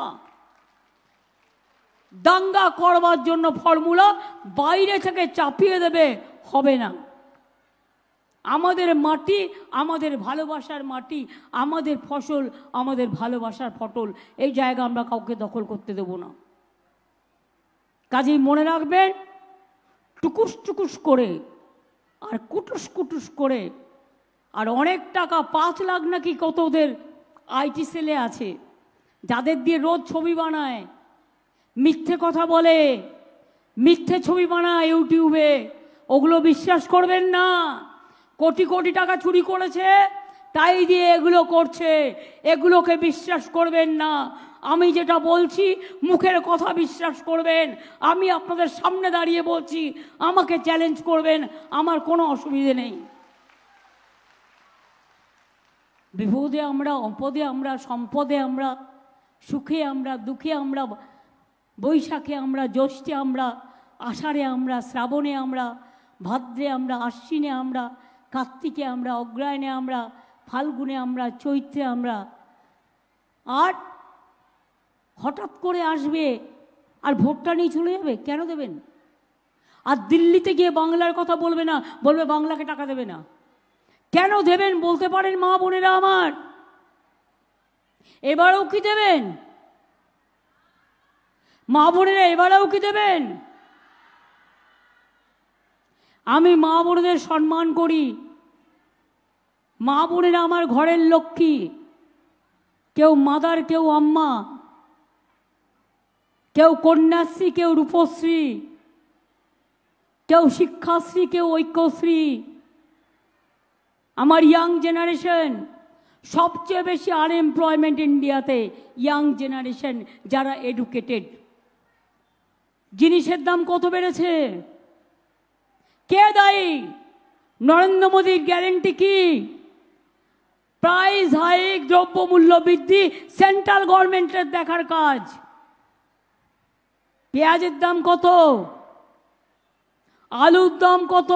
Speaker 1: দাঙ্গা করবার জন্য ফর্মুলা বাইরে থেকে চাপিয়ে দেবে, হবে না। আমাদের মাটি, আমাদের ভালোবাসার মাটি, আমাদের ফসল, আমাদের ভালোবাসার ফটল, এই জায়গা আমরা কাউকে দখল করতে দেব না। কাজেই মনে রাখবেন, টুকুস টুকুস করে আর কুটুস কুটুস করে, আর অনেক টাকা, 5 লাখ নাকি কত ওদের আইটি সেলে আছে, যাদের দিয়ে রোজ ছবি বানায়, মিথ্যে কথা বলে, মিথ্যে ছবি বানায় ইউটিউবে, ওগুলো বিশ্বাস করবেন না। কোটি কোটি টাকা চুরি করেছে, তাই দিয়ে এগুলো করছে, এগুলোকে বিশ্বাস করবেন না। আমি যেটা বলছি মুখের কথা বিশ্বাস করবেন। আমি আপনাদের সামনে দাঁড়িয়ে বলছি, আমাকে চ্যালেঞ্জ করবেন, আমার কোনো অসুবিধে নেই। বিপদে আমরা, অপদে আমরা, সম্পদে আমরা, সুখে আমরা, দুঃখে আমরা, বৈশাখে আমরা, জ্যৈষ্ঠে আমরা, আষাঢ়ে আমরা, শ্রাবণে আমরা, ভাদ্রে আমরা, আশ্বিনে আমরা, কার্তিকে আমরা, অগ্রহায়ণে আমরা, ফাল্গুনে আমরা, চৈত্রে আমরা। আর হঠাৎ করে আসবে আর ভোটটা নিয়ে চলে যাবে, কেন দেবেন? আর দিল্লিতে গিয়ে বাংলার কথা বলবে না, বলবে বাংলাকে টাকা দেবে না। কেন দেবেন বলতে পারেন মা বোনেরা আমার? এবারেও কি দেবেন? মা বোনেরা এবারেও কি দেবেন? আমি মা বোনেদের সম্মান করি। মা বোনেরা আমার ঘরের লক্ষ্মী, কেউ মাদার, কেউ আম্মা, কেউ কন্যাশ্রী, কেউ রূপশ্রী, কেউ শিক্ষাশ্রী, কেউ ঐক্যশ্রী। আমার ইয়াং জেনারেশন, সবচেয়ে বেশি আনএমপ্লয়মেন্ট ইন্ডিয়াতে ইয়াং জেনারেশন, যারা এডুকেটেড। জিনিসের দাম কত বেড়েছে? কে দায়ী? নরেন্দ্র মোদীর গ্যারেন্টি কি? প্রাইস হাইক, দ্রব্যমূল্য বৃদ্ধি সেন্ট্রাল গভর্নমেন্টের দেখার কাজ। পেঁয়াজের দাম কত? আলুর দাম কত?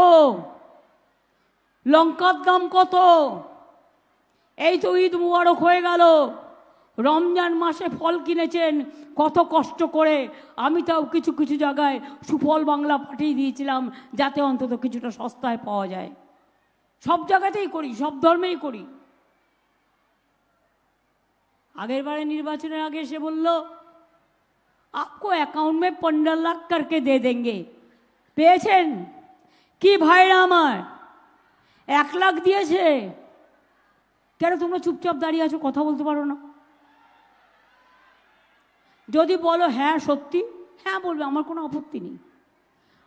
Speaker 1: লঙ্কার দাম কত? এই তো ঈদ মুবারক হয়ে গেল, রমজান মাসে ফল কিনেছেন কত কষ্ট করে। আমি তাও কিছু কিছু জায়গায় সুফল বাংলা পাঠিয়ে দিয়েছিলাম, যাতে অন্তত কিছুটা সস্তায় পাওয়া যায়। সব জায়গাতেই করি, সব ধর্মেই করি। আগের বারে নির্বাচনের আগে এসে বলল, आपको अकाउंट में 15 लाख करके दे देंगे। পেয়েছেন? কি ভাইরা আমার, 1 লাখ দিয়েছে। কেন তোমরা চুপচাপ দাঁড়িয়ে আছো, কথা বলতে পারো না? যদি বলো হ্যাঁ সত্যি, হ্যাঁ বলবে, আমার কোনো আপত্তি নেই।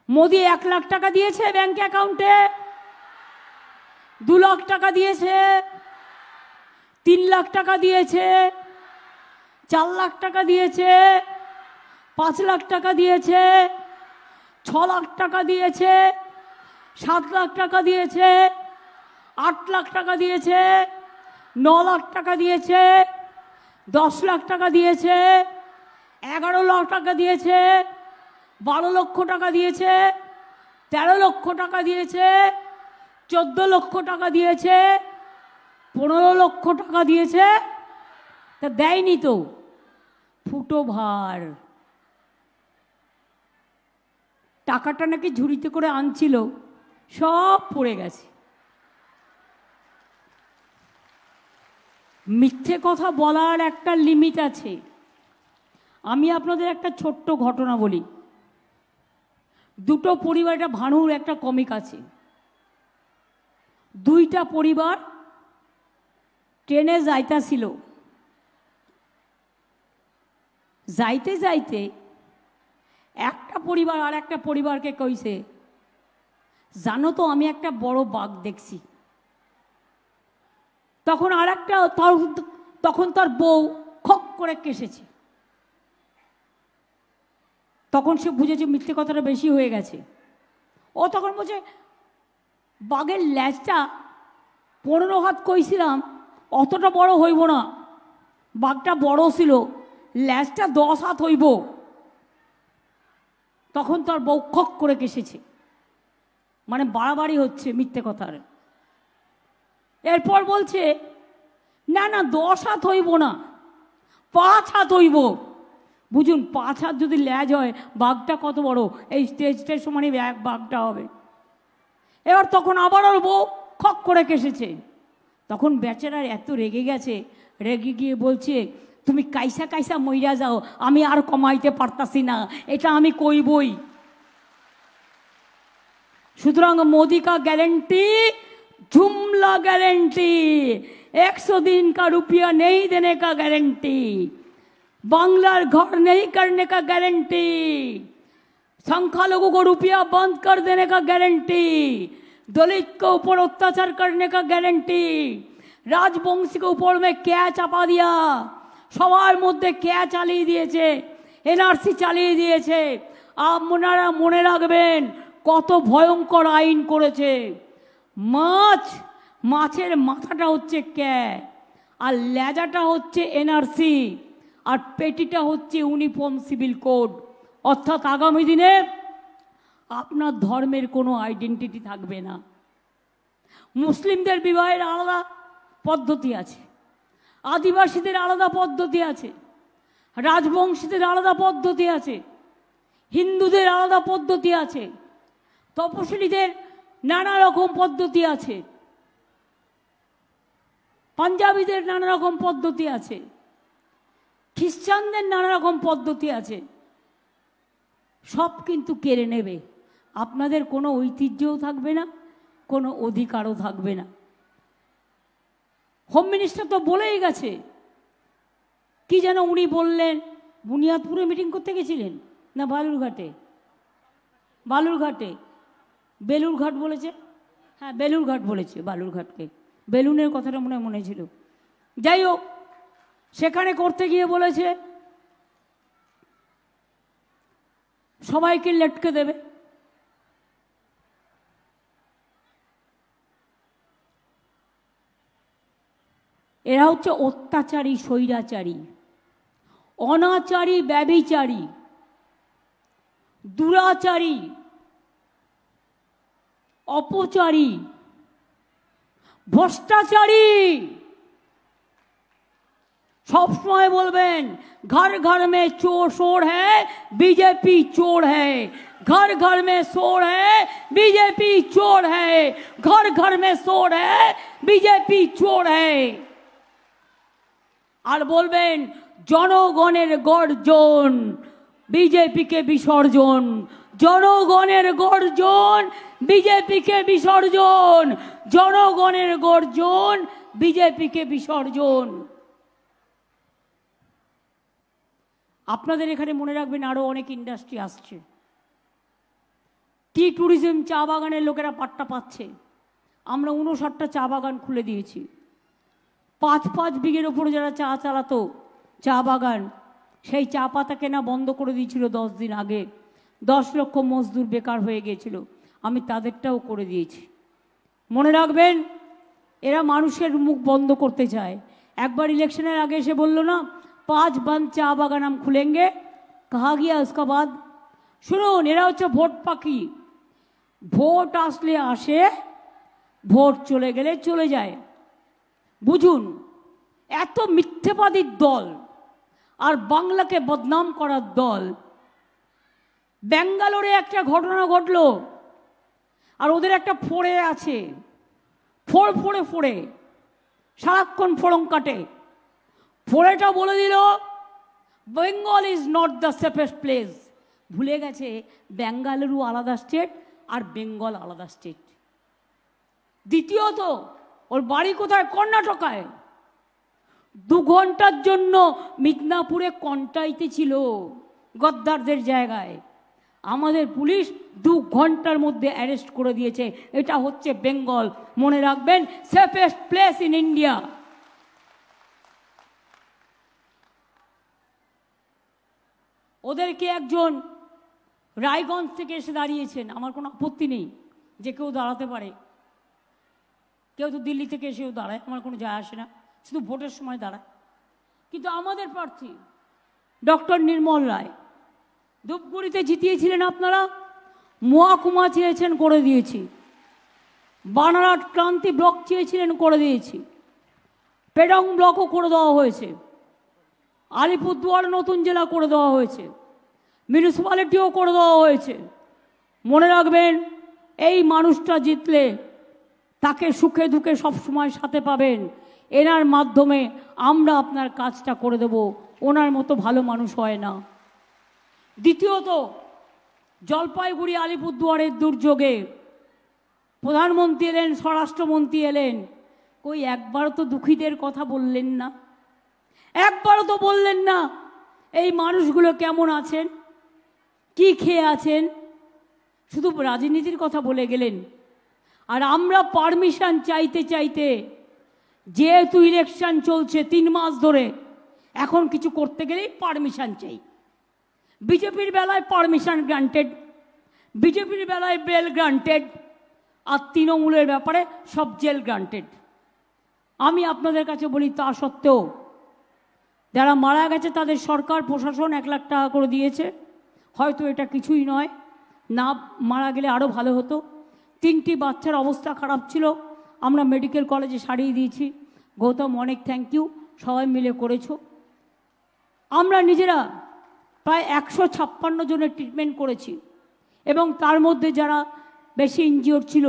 Speaker 1: মোদি 1 লাখ টাকা দিয়েছে ব্যাংক অ্যাকাউন্টে, 2 লাখ টাকা দিয়েছে, 3 লাখ টাকা দিয়েছে, 4 লাখ টাকা দিয়েছে, 5 লাখ টাকা দিয়েছে, 6 লাখ টাকা দিয়েছে, 7 লাখ টাকা দিয়েছে, 8 লাখ টাকা দিয়েছে, 9 লাখ টাকা দিয়েছে, 10 লাখ টাকা দিয়েছে, 11 লাখ টাকা দিয়েছে, 12 লক্ষ টাকা দিয়েছে, 13 লক্ষ টাকা দিয়েছে, 14 লক্ষ টাকা দিয়েছে, 15 লক্ষ টাকা দিয়েছে। তা দেয়নি তো, ফুটো ভার। টাকাটা নাকি ঝুড়িতে করে আনছিল, সব পড়ে গেছে। মিথ্যে কথা বলার একটা লিমিট আছে। আমি আপনাদের একটা ছোট্ট ঘটনা বলি। 2টো পরিবার, একটা ভানুর একটা কমিক আছে। 2টা পরিবার ট্রেনে যাইতাছিল। যাইতে যাইতে একটা পরিবার আর একটা পরিবারকে কইছে, জানো তো আমি একটা বড় বাঘ দেখছি। তখন আর একটা, তখন তার বউ খক করে কেসেছে। তখন সে বুঝেছে মিথ্যে কথাটা বেশি হয়ে গেছে। ও তখন বলছে, বাঘের ল্যাজটা 15 হাত কইছিলাম, অতটা বড় হইব না, বাঘটা বড় ছিল, ল্যাজটা 10 হাত হইব। তখন তার বউ খক করে কেসেছে, মানে বাড়াবাড়ি হচ্ছে মিথ্যে কথার। এরপর বলছে, না না 10 হাত হইব না, 5 হাত হইব। বুঝুন, 5 হাত যদি ল্যাজ হয়, বাঘটা কত বড়, এই স্টেজটার সমানই বাঘটা হবে। এবার তখন আবার ওর বউ খক করে কেসেছে। তখন বেচারার এত রেগে গেছে, রেগে গিয়ে বলছে, তুমি কাইসা কাইসা মইরা যাও, আমি আর কমাইতে পারতাছি না, এটা আমি কইবই। সুতরাং मोदी का गारंटी जुमला गारंटी, 100 दिन का रुपया नहीं देने का गारंटी, बांग्लार घर नहीं करने का गारंटी, संख्यालघु को रुपया बंद कर देने का गारंटी, दलित के ऊपर अत्याचार करने का गारंटी, राजवंशी के ऊपर में क्या चापा दिया, সবার মধ্যে কে চালিয়ে দিয়েছে, এনআরসি চালিয়ে দিয়েছে। আপনারা মনে রাখবেন কত ভয়ঙ্কর আইন করেছে। মাছের মাথাটা হচ্ছে কে, আর লেজাটা হচ্ছে এনআরসি, আর পেটিটা হচ্ছে ইউনিফর্ম সিভিল কোড। অর্থাৎ আগামী দিনে আপনার ধর্মের কোনো আইডেন্টিটি থাকবে না। মুসলিমদের বিবাহের আলাদা পদ্ধতি আছে, আদিবাসীদের আলাদা পদ্ধতি আছে, রাজবংশীদের আলাদা পদ্ধতি আছে, হিন্দুদের আলাদা পদ্ধতি আছে, তপশিলীদের নানা রকম পদ্ধতি আছে, পাঞ্জাবিদের নানা রকম পদ্ধতি আছে, খ্রিস্টানদের নানা রকম পদ্ধতি আছে। সব কিন্তু কেড়ে নেবে, আপনাদের কোনো ঐতিহ্যও থাকবে না, কোনো অধিকারও থাকবে না। হোম মিনিস্টার তো বলেই গেছে, কি যেন উনি বললেন, বুনিয়াদপুরে মিটিং করতে গেছিলেন না বালুরঘাটে, বেলুরঘাট বলেছে, হ্যাঁ বেলুরঘাট বলেছে, বালুরঘাটকে, বেলুনের কথাটা মনে ছিল। যাই হোক, সেখানে করতে গিয়ে বলেছে সবাইকে লটকে দেবে। এরা হচ্ছে অত্যাচারী, স্বৈরাচারী, অনাচারী, ব্যভিচারী, দুরাচারী, অপচারী, ভ্রষ্টাচারী। सब समय बोलबेन घर घर में चोर शोर है, बीजेपी चोर है, घर घर में शोर है, बीजेपी चोर है, घर घर में शोर है, बीजेपी चोर है। और बोलबेन जनगणेर गर्जन, बीजेपी के विसर्जन, জনগণের গর্জন বিজেপিকে বিসর্জন, জনগণের গর্জন বিজেপিকে বিসর্জন। আপনাদের এখানে মনে রাখবেন আরো অনেক ইন্ডাস্ট্রি আসছে। টি ট্যুরিজম, চা বাগানের লোকেরা পাট্টা পাচ্ছে। আমরা 59টা চা বাগান খুলে দিয়েছি। 5 বিঘের ওপরে যারা চা চালাতো চা বাগান, সেই চা পাতা কেনা বন্ধ করে দিয়েছিল 10 দিন আগে। 10 লক্ষ মজদুর বেকার হয়ে গিয়েছিল, আমি তাদেরটাও করে দিয়েছি। মনে রাখবেন, এরা মানুষের মুখ বন্ধ করতে চায়। একবার ইলেকশনের আগে এসে বলল না 5 बंद চা বাগান हम খুলেंगे, कहा गया उसका बाद। শুনুন, এরা হচ্ছে ভোট পাখি। ভোট আসলে আসে, ভোট চলে গেলে চলে যায়। বুঝুন, এত মিথ্যেবাদীর দল আর বাংলাকে বদনাম করার দল। ব্যাঙ্গালোরে একটা ঘটনা ঘটলো, আর ওদের একটা ফোড়ে আছে, ফোড়ে সারাক্ষণ ফোড়ং কাটে। ফোড়েটা বলে দিল Bengal is not the safest place. ভুলে গেছে বেঙ্গালুরু আলাদা স্টেট আর বেঙ্গল আলাদা স্টেট। দ্বিতীয়ত, ওর বাড়ি কোথায়? কর্ণাটকায়। 2 ঘন্টার জন্য মিদনাপুরে কন্টাইতে ছিল গদ্দারদের জায়গায়। আমাদের পুলিশ 2 ঘন্টার মধ্যে অ্যারেস্ট করে দিয়েছে। এটা হচ্ছে বেঙ্গল। মনে রাখবেন, সেফেস্ট প্লেস ইন ইন্ডিয়া। ওদেরকে একজন রায়গঞ্জ থেকে এসে দাঁড়িয়েছেন, আমার কোনো আপত্তি নেই যে কেউ দাঁড়াতে পারে। কেউ তো দিল্লি থেকে এসেও দাঁড়ায়, আমার কোনো যায় আসে না, শুধু ভোটের সময় দাঁড়ায়। কিন্তু আমাদের প্রার্থী ডক্টর নির্মল রায় ধূপগুড়িতে জিতিয়েছিলেন আপনারা, মহাকুমা চেয়েছেন, করে দিয়েছি। বানারহাট ক্রান্তি ব্লক চেয়েছিলেন, করে দিয়েছি। পেডং ব্লকও করে দেওয়া হয়েছে। আলিপুরদুয়ার নতুন জেলা করে দেওয়া হয়েছে। মিউনিসিপ্যালিটিও করে দেওয়া হয়েছে। মনে রাখবেন, এই মানুষটা জিতলে তাকে সুখে দুঃখে সবসময় সাথে পাবেন। এনার মাধ্যমে আমরা আপনার কাজটা করে দেব। ওনার মতো ভালো মানুষ হয় না। দ্বিতীয়ত, জলপাইগুড়ি আলিপুরদুয়ারের দুর্যোগে প্রধানমন্ত্রী এলেন, স্বরাষ্ট্রমন্ত্রী এলেন, কই একবারও তো দুঃখীদের কথা বললেন না, একবারও তো বললেন না এই মানুষগুলো কেমন আছেন, কি খেয়ে আছেন। শুধু রাজনীতির কথা বলে গেলেন। আর আমরা পারমিশন চাইতে চাইতে, যেহেতু ইলেকশন চলছে 3 মাস ধরে, এখন কিছু করতে গেলেই পারমিশন চাই। বিজেপির বেলায় পারমিশন গ্রান্টেড, বিজেপির বেলায় বেল গ্রান্টেড, আর তৃণমূলের ব্যাপারে সব জেল গ্রান্টেড। আমি আপনাদের কাছে বলি, তা সত্ত্বেও যারা মারা গেছে তাদের সরকার প্রশাসন 1 লাখ টাকা করে দিয়েছে। হয়তো এটা কিছুই নয়, না মারা গেলে আরও ভালো হতো। 3টি বাচ্চার অবস্থা খারাপ ছিল, আমরা মেডিকেল কলেজে সারিয়ে দিয়েছি। গৌতম, অনেক থ্যাংক ইউ, সবাই মিলে করেছো। আমরা নিজেরা প্রায় 156 জনের ট্রিটমেন্ট করেছি, এবং তার মধ্যে যারা বেশি ইনজিওর ছিল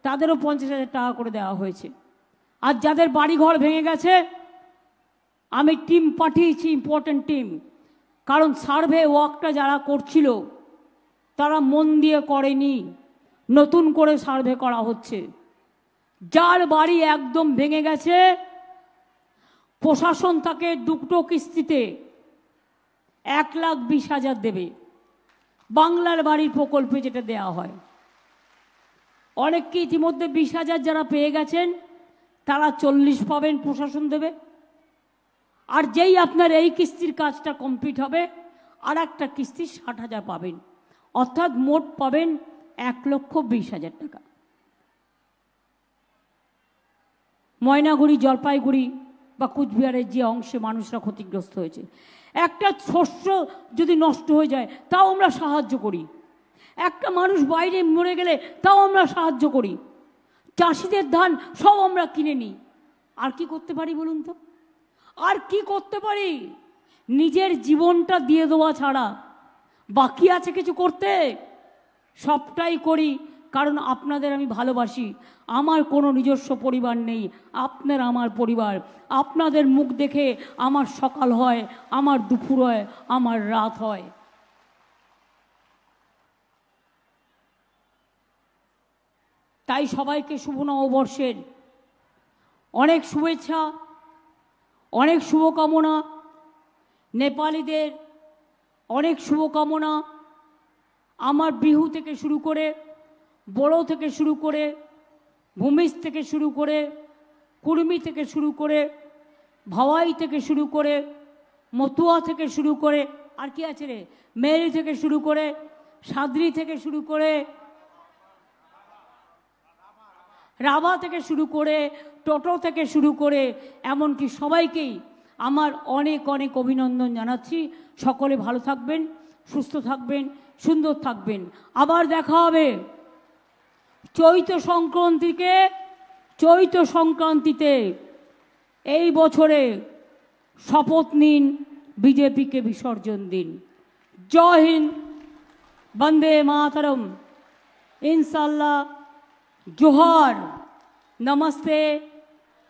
Speaker 1: তাদেরও 50,000 টাকা করে দেওয়া হয়েছে। আর যাদের বাড়িঘর ভেঙে গেছে, আমি টিম পাঠিয়েছি, ইম্পর্টেন্ট টিম। কারণ সার্ভে ওয়ার্কটা যারা করছিল তারা মন দিয়ে করেনি, নতুন করে সার্ভে করা হচ্ছে। যার বাড়ি একদম ভেঙে গেছে, প্রশাসন তাকে 2টো কিস্তিতে 1,20,000 দেবে, বাংলার বাড়ির প্রকল্পে যেটা দেয়া হয়। অনেককে ইতিমধ্যে 20,000 যারা পেয়ে গেছেন, তারা 40 পাবেন, প্রশাসন দেবে। আর যেই আপনার এই কিস্তির কাজটা কমপ্লিট হবে, আর একটা কিস্তি 60,000 পাবেন, অর্থাৎ মোট পাবেন 1,20,000 টাকা। ময়নাগুড়ি, জলপাইগুড়ি বা কুচবিহারের যে অংশে মানুষরা ক্ষতিগ্রস্ত হয়েছে, একটা শস্য যদি নষ্ট হয়ে যায় তাও আমরা সাহায্য করি। একটা মানুষ বাইরে মরে গেলে তাও আমরা সাহায্য করি। চাষিদের ধান সব আমরা কিনে নিই। আর কি করতে পারি বলুন তো? আর কি করতে পারি? নিজের জীবনটা দিয়ে দেওয়া ছাড়া বাকি আছে কিছু করতে? সবটাই করি কারণ আপনাদের আমি ভালোবাসি। আমার কোনো নিজস্ব পরিবার নেই, আপনার আমার পরিবার। আপনাদের মুখ দেখে আমার সকাল হয়, আমার দুপুর হয়, আমার রাত হয়। তাই সবাইকে শুভ নববর্ষের অনেক শুভেচ্ছা, অনেক শুভকামনা। নেপালিদের অনেক শুভকামনা। আমার বিহু থেকে শুরু করে, বড়ো থেকে শুরু করে, ভূমিজ থেকে শুরু করে, কুর্মি থেকে শুরু করে, ভাওয়াই থেকে শুরু করে, মতুয়া থেকে শুরু করে, আর কি আছে রে, মেরি থেকে শুরু করে, সাদ্রি থেকে শুরু করে, রাভা থেকে শুরু করে, টোটো থেকে শুরু করে, এমনকি সবাইকেই আমার অনেক অনেক অভিনন্দন জানাচ্ছি। সকলে ভালো থাকবেন, সুস্থ থাকবেন, সুন্দর থাকবেন। আবার দেখা হবে চৈত্র সংক্রান্তিতে। এই বছরে শপথ নিন, বিজেপিকে বিসর্জন দিন। জয় হিন্দ, বন্দে মাতরম, ইনশাল্লাহ, জোহার, নমস্তে,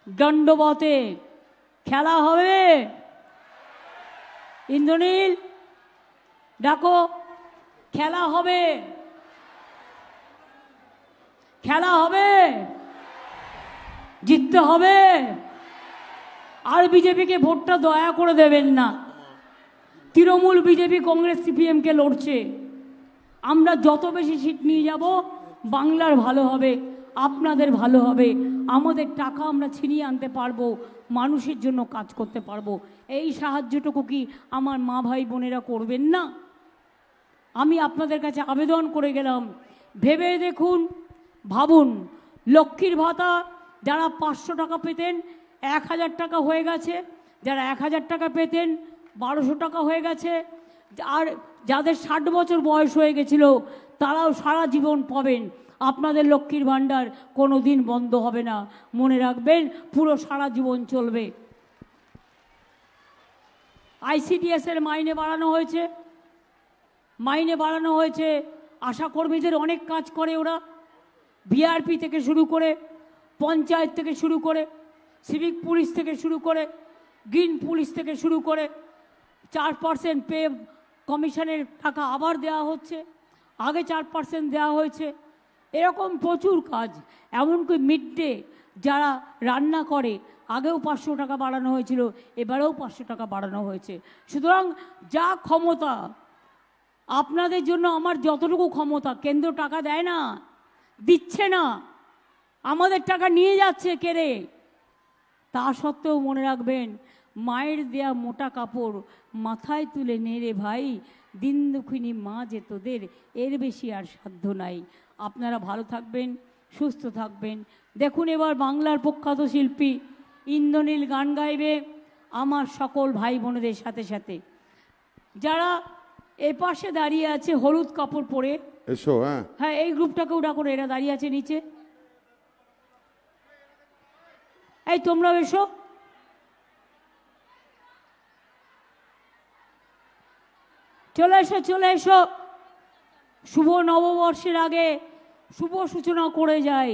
Speaker 1: দণ্ডবতে। খেলা হবে। ইন্দ্রনীল ডাকো, খেলা হবে, খেলা হবে, জিততে হবে। আর বিজেপিকে ভোটটা দয়া করে দেবেন না। তৃণমূল, বিজেপি, কংগ্রেস, সিপিএমকে লড়ছে। আমরা যত বেশি সিট নিয়ে যাব, বাংলার ভালো হবে, আপনাদের ভালো হবে, আমাদের টাকা আমরা ছিনিয়ে আনতে পারবো, মানুষের জন্য কাজ করতে পারবো। এই সাহায্যটুকু কি আমার মা ভাই বোনেরা করবেন না? আমি আপনাদের কাছে আবেদন করে গেলাম, ভেবে দেখুন, ভাবুন। লক্ষ্মীর ভাতা যারা 500 টাকা পেতেন 1000 টাকা হয়ে গেছে, যারা 1000 টাকা পেতেন 1200 টাকা হয়ে গেছে, আর যাদের 60 বছর বয়স হয়ে গেছিল তারাও সারা জীবন পাবেন। আপনাদের লক্ষ্মীর ভাণ্ডার কোনো দিন বন্ধ হবে না, মনে রাখবেন, পুরো সারা জীবন চলবে। আইসিডিএসের মাইনে বাড়ানো হয়েছে। আশাকর্মীদের অনেক কাজ করে ওরা, বিআরপি থেকে শুরু করে, পঞ্চায়েত থেকে শুরু করে, সিভিক পুলিশ থেকে শুরু করে, গ্রিন পুলিশ থেকে শুরু করে 4% পে কমিশনের টাকা আবার দেওয়া হচ্ছে, আগে 4% দেওয়া হয়েছে। এরকম প্রচুর কাজ, এমনকি মিড ডে যারা রান্না করে, আগেও 500 টাকা বাড়ানো হয়েছিল, এবারেও 500 টাকা বাড়ানো হয়েছে। সুতরাং যা ক্ষমতা আপনাদের জন্য, আমার যতটুকু ক্ষমতা, কেন্দ্র টাকা দেয় না, দিচ্ছে না, আমাদের টাকা নিয়ে যাচ্ছে কেড়ে। তা সত্ত্বেও মনে রাখবেন, মায়ের দেয়া মোটা কাপড় মাথায় তুলে নেড়ে ভাই, দিন দুঃখিনী মা যে তোদের, এর বেশি আর সাধ্য নাই। আপনারা ভালো থাকবেন, সুস্থ থাকবেন। দেখুন, এবার বাংলার প্রখ্যাত শিল্পী ইন্দ্রনীল গান গাইবে আমার সকল ভাই বোনেদের সাথে সাথে। যারা এপাশে দাঁড়িয়ে আছে হলুদ কাপড় পরে,
Speaker 2: এসো।
Speaker 1: হ্যাঁ, এই গ্রুপটাকেও ডাকুন, এরা দাঁড়িয়ে আছে নিচে। এই তোমরাও এসো। চলে এসো। শুভ নববর্ষের আগে শুভ সূচনা করে যাই।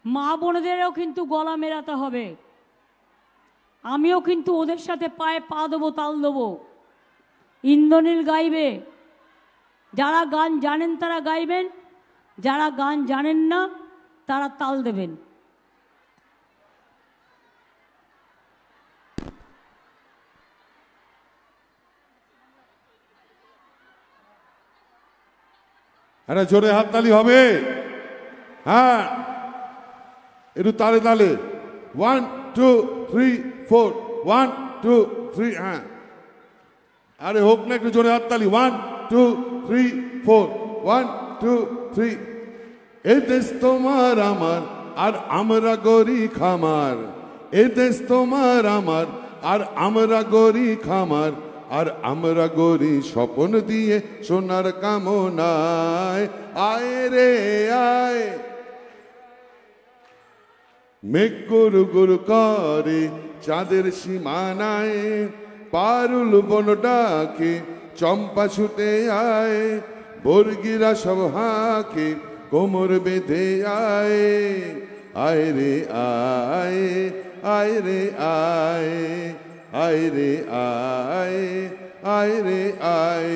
Speaker 1: মা বোনেদেরও কিন্তু গলা মেলাতে হবে। আমিও কিন্তু ওদের সাথে পায়ে পা দেবো, তাল দেবো। ইন্দ্রনীল গাইবে, যারা গান জানেন তারা গাইবেন, যারা গান জানেন না তারা তাল দেবেন।
Speaker 2: আরে জোরে হাততালি হবে। হ্যাঁ, একটু তালে তালে। 1 2 3 4, 1 2 3। হ্যাঁ, আরে হোক না একটু জোরে হাততালি। 1 2 3 4, 1 2 3। এই দেশ তোমার আমার, আর আমরা গরি খামার। এই দেশ তোমার আমার, আর আমরা গরি খামার। আর আমরা গরি স্বপন দিয়ে সোনার কামনায়। আয় রে আয়, মেঘ গুরু গুরু করে চাঁদের সীমানায়। পারুল বন ডাকে চম্পা ছুটে আয়। বর্গিরা সব হাঁকে কোমর বেঁধে আয়। আয় রে আয়, আয় রে আয়, আয় রে আয়, আয় রে আয়।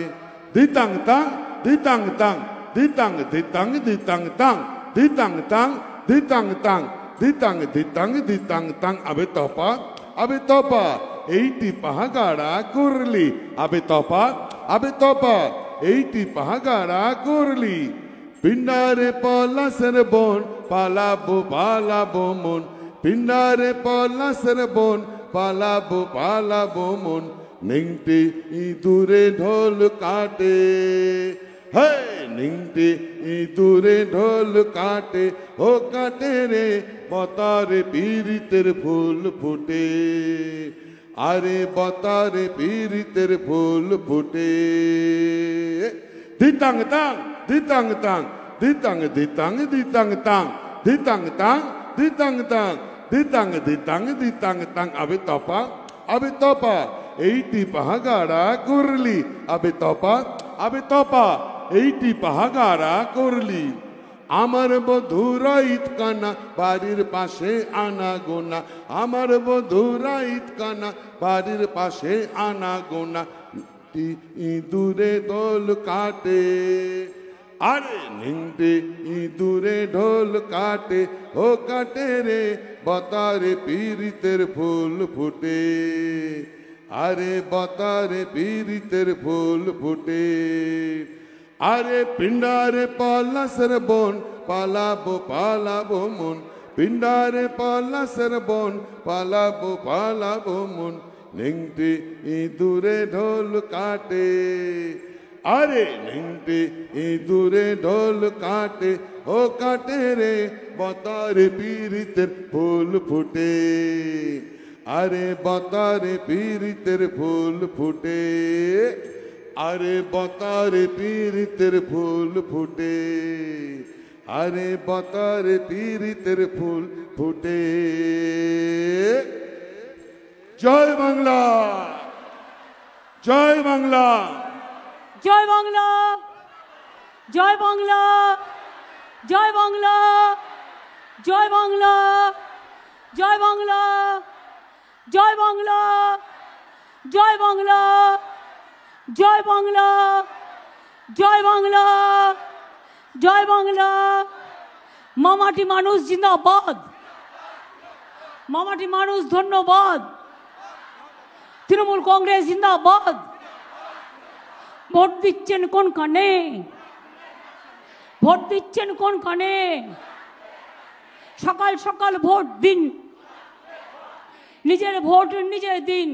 Speaker 2: দিতাং তাং দিতাং তাং দিতাং দিতাং দিতাং তাং দিতাং তাং দিতাং তাং দিতাং দিতাং দিতাং তাং। আবে তপা এইটি পাহাগাড়া করলি। আবে তপা এইটি পাহাগাড়া করলি। পিন্ডারে পলাশের বন পালাবো মন। পিন্ডারে পলাশের বন পালাবো মন। নিংটি ইঁদুরে ঢোল কাটে, হে নিংটি ইঁদুরে ঢোল কাটে। ও কাটে রে বতারে পীড়িতের ফুল ফুটে। আরে বতারে পীড়িতের ফুল ফুটে। দিতাং তাং দিতাং তাং দিতাং দিতাং দিতাং তাং দিতাং তাং দিতাং তাং দিতাং দিতাং দিতাং তাং। আবে তপা এইটি পাহাগাড়া করলি। আবে তপা এইটি পাহাগাড়া করলি। আমার বধুরা ইতকানা বাড়ির পাশে আনা গোনা। আমার বধুরা ইতকানা বাড়ির পাশে আনা গোনা। ইঁদুরে দোল কাটে, আরে নিংটে ইঁদুরে ঢোল কাটে। ও কাটে রে বতারে পীড়িতের ফুল ফুটে। আরে বতারে পীড়িতের ফুল ফুটে। আরে পিন্ডারে পলাশের বন পালাবো মন। পিন্ডারে পলাশের বন পালাবো মন। নিংটে ইঁদুরে ঢোল কাটে, আরে নিংটে ইঁদুরে ঢোল কাটে। ও কাটে রে বতারে পীড়িতের ফুল ফুটে। আরে বতারে পীড়িতের ফুল ফুটে। আরে বতারে পীড়িতের ফুল ফুটে। আরে বতারে পীড়িতের ফুল ফুটে। জয় বাংলা, জয় বাংলা,
Speaker 1: জয় বাংলা, জয় বাংলা, জয় বাংলা, জয় বাংলা, জয় বাংলা, জয় বাংলা, জয় বাংলা, জয় বাংলা, জয় বাংলা, জয় বাংলা। মামাটি মানুষ জিন্দাবাদ, মামাটি মানুষ ধন্যবাদ। তৃণমূল কংগ্রেস জিন্দাবাদ। ভোট দিচ্ছেন কোন কানে? ভোট দিচ্ছেন কোন কানে? সকাল সকাল ভোট দিন, নিজের ভোট নিজে দিন,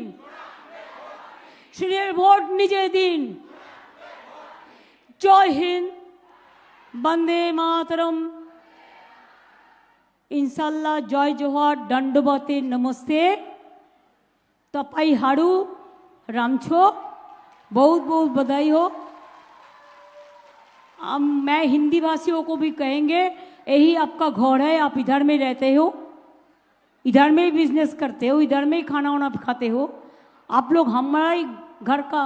Speaker 1: নিজের ভোট নিজে দিন। জয় হিন্দ, বন্দে মাতরম। इंशाल्लाह जय जोहार, दंडवते नमस्ते। तपाई हाड़ू रामछो, बहुत बहुत बधाई हो। मैं हिंदी भाषियों को भी कहेंगे, यही आपका घर है, आप इधर में रहते हो, इधर में ही बिजनेस करते हो, इधर में ही खाना वाना खाते हो। आप लोग हमारा ही घर का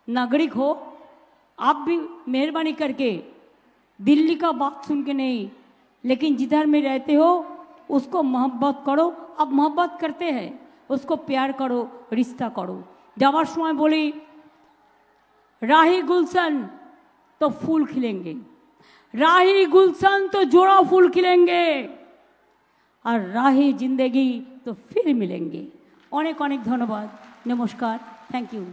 Speaker 1: नागरिक हो। आप भी मेहरबानी करके दिल्ली का बात सुन के नहीं, लेकिन जिधर में रहते हो उसको मोहब्बत करो। आप मोहब्बत करते हैं, उसको प्यार करो, रिश्ता करो। जावार समय बोली राही गुलशन तो फूल खिलेंगे, राही गुलशन तो जोड़ा फूल खिलेंगे, और राही जिंदगी तो फिर मिलेंगे। अनेक अनेक धन्यवाद, नमस्कार, थैंक यू।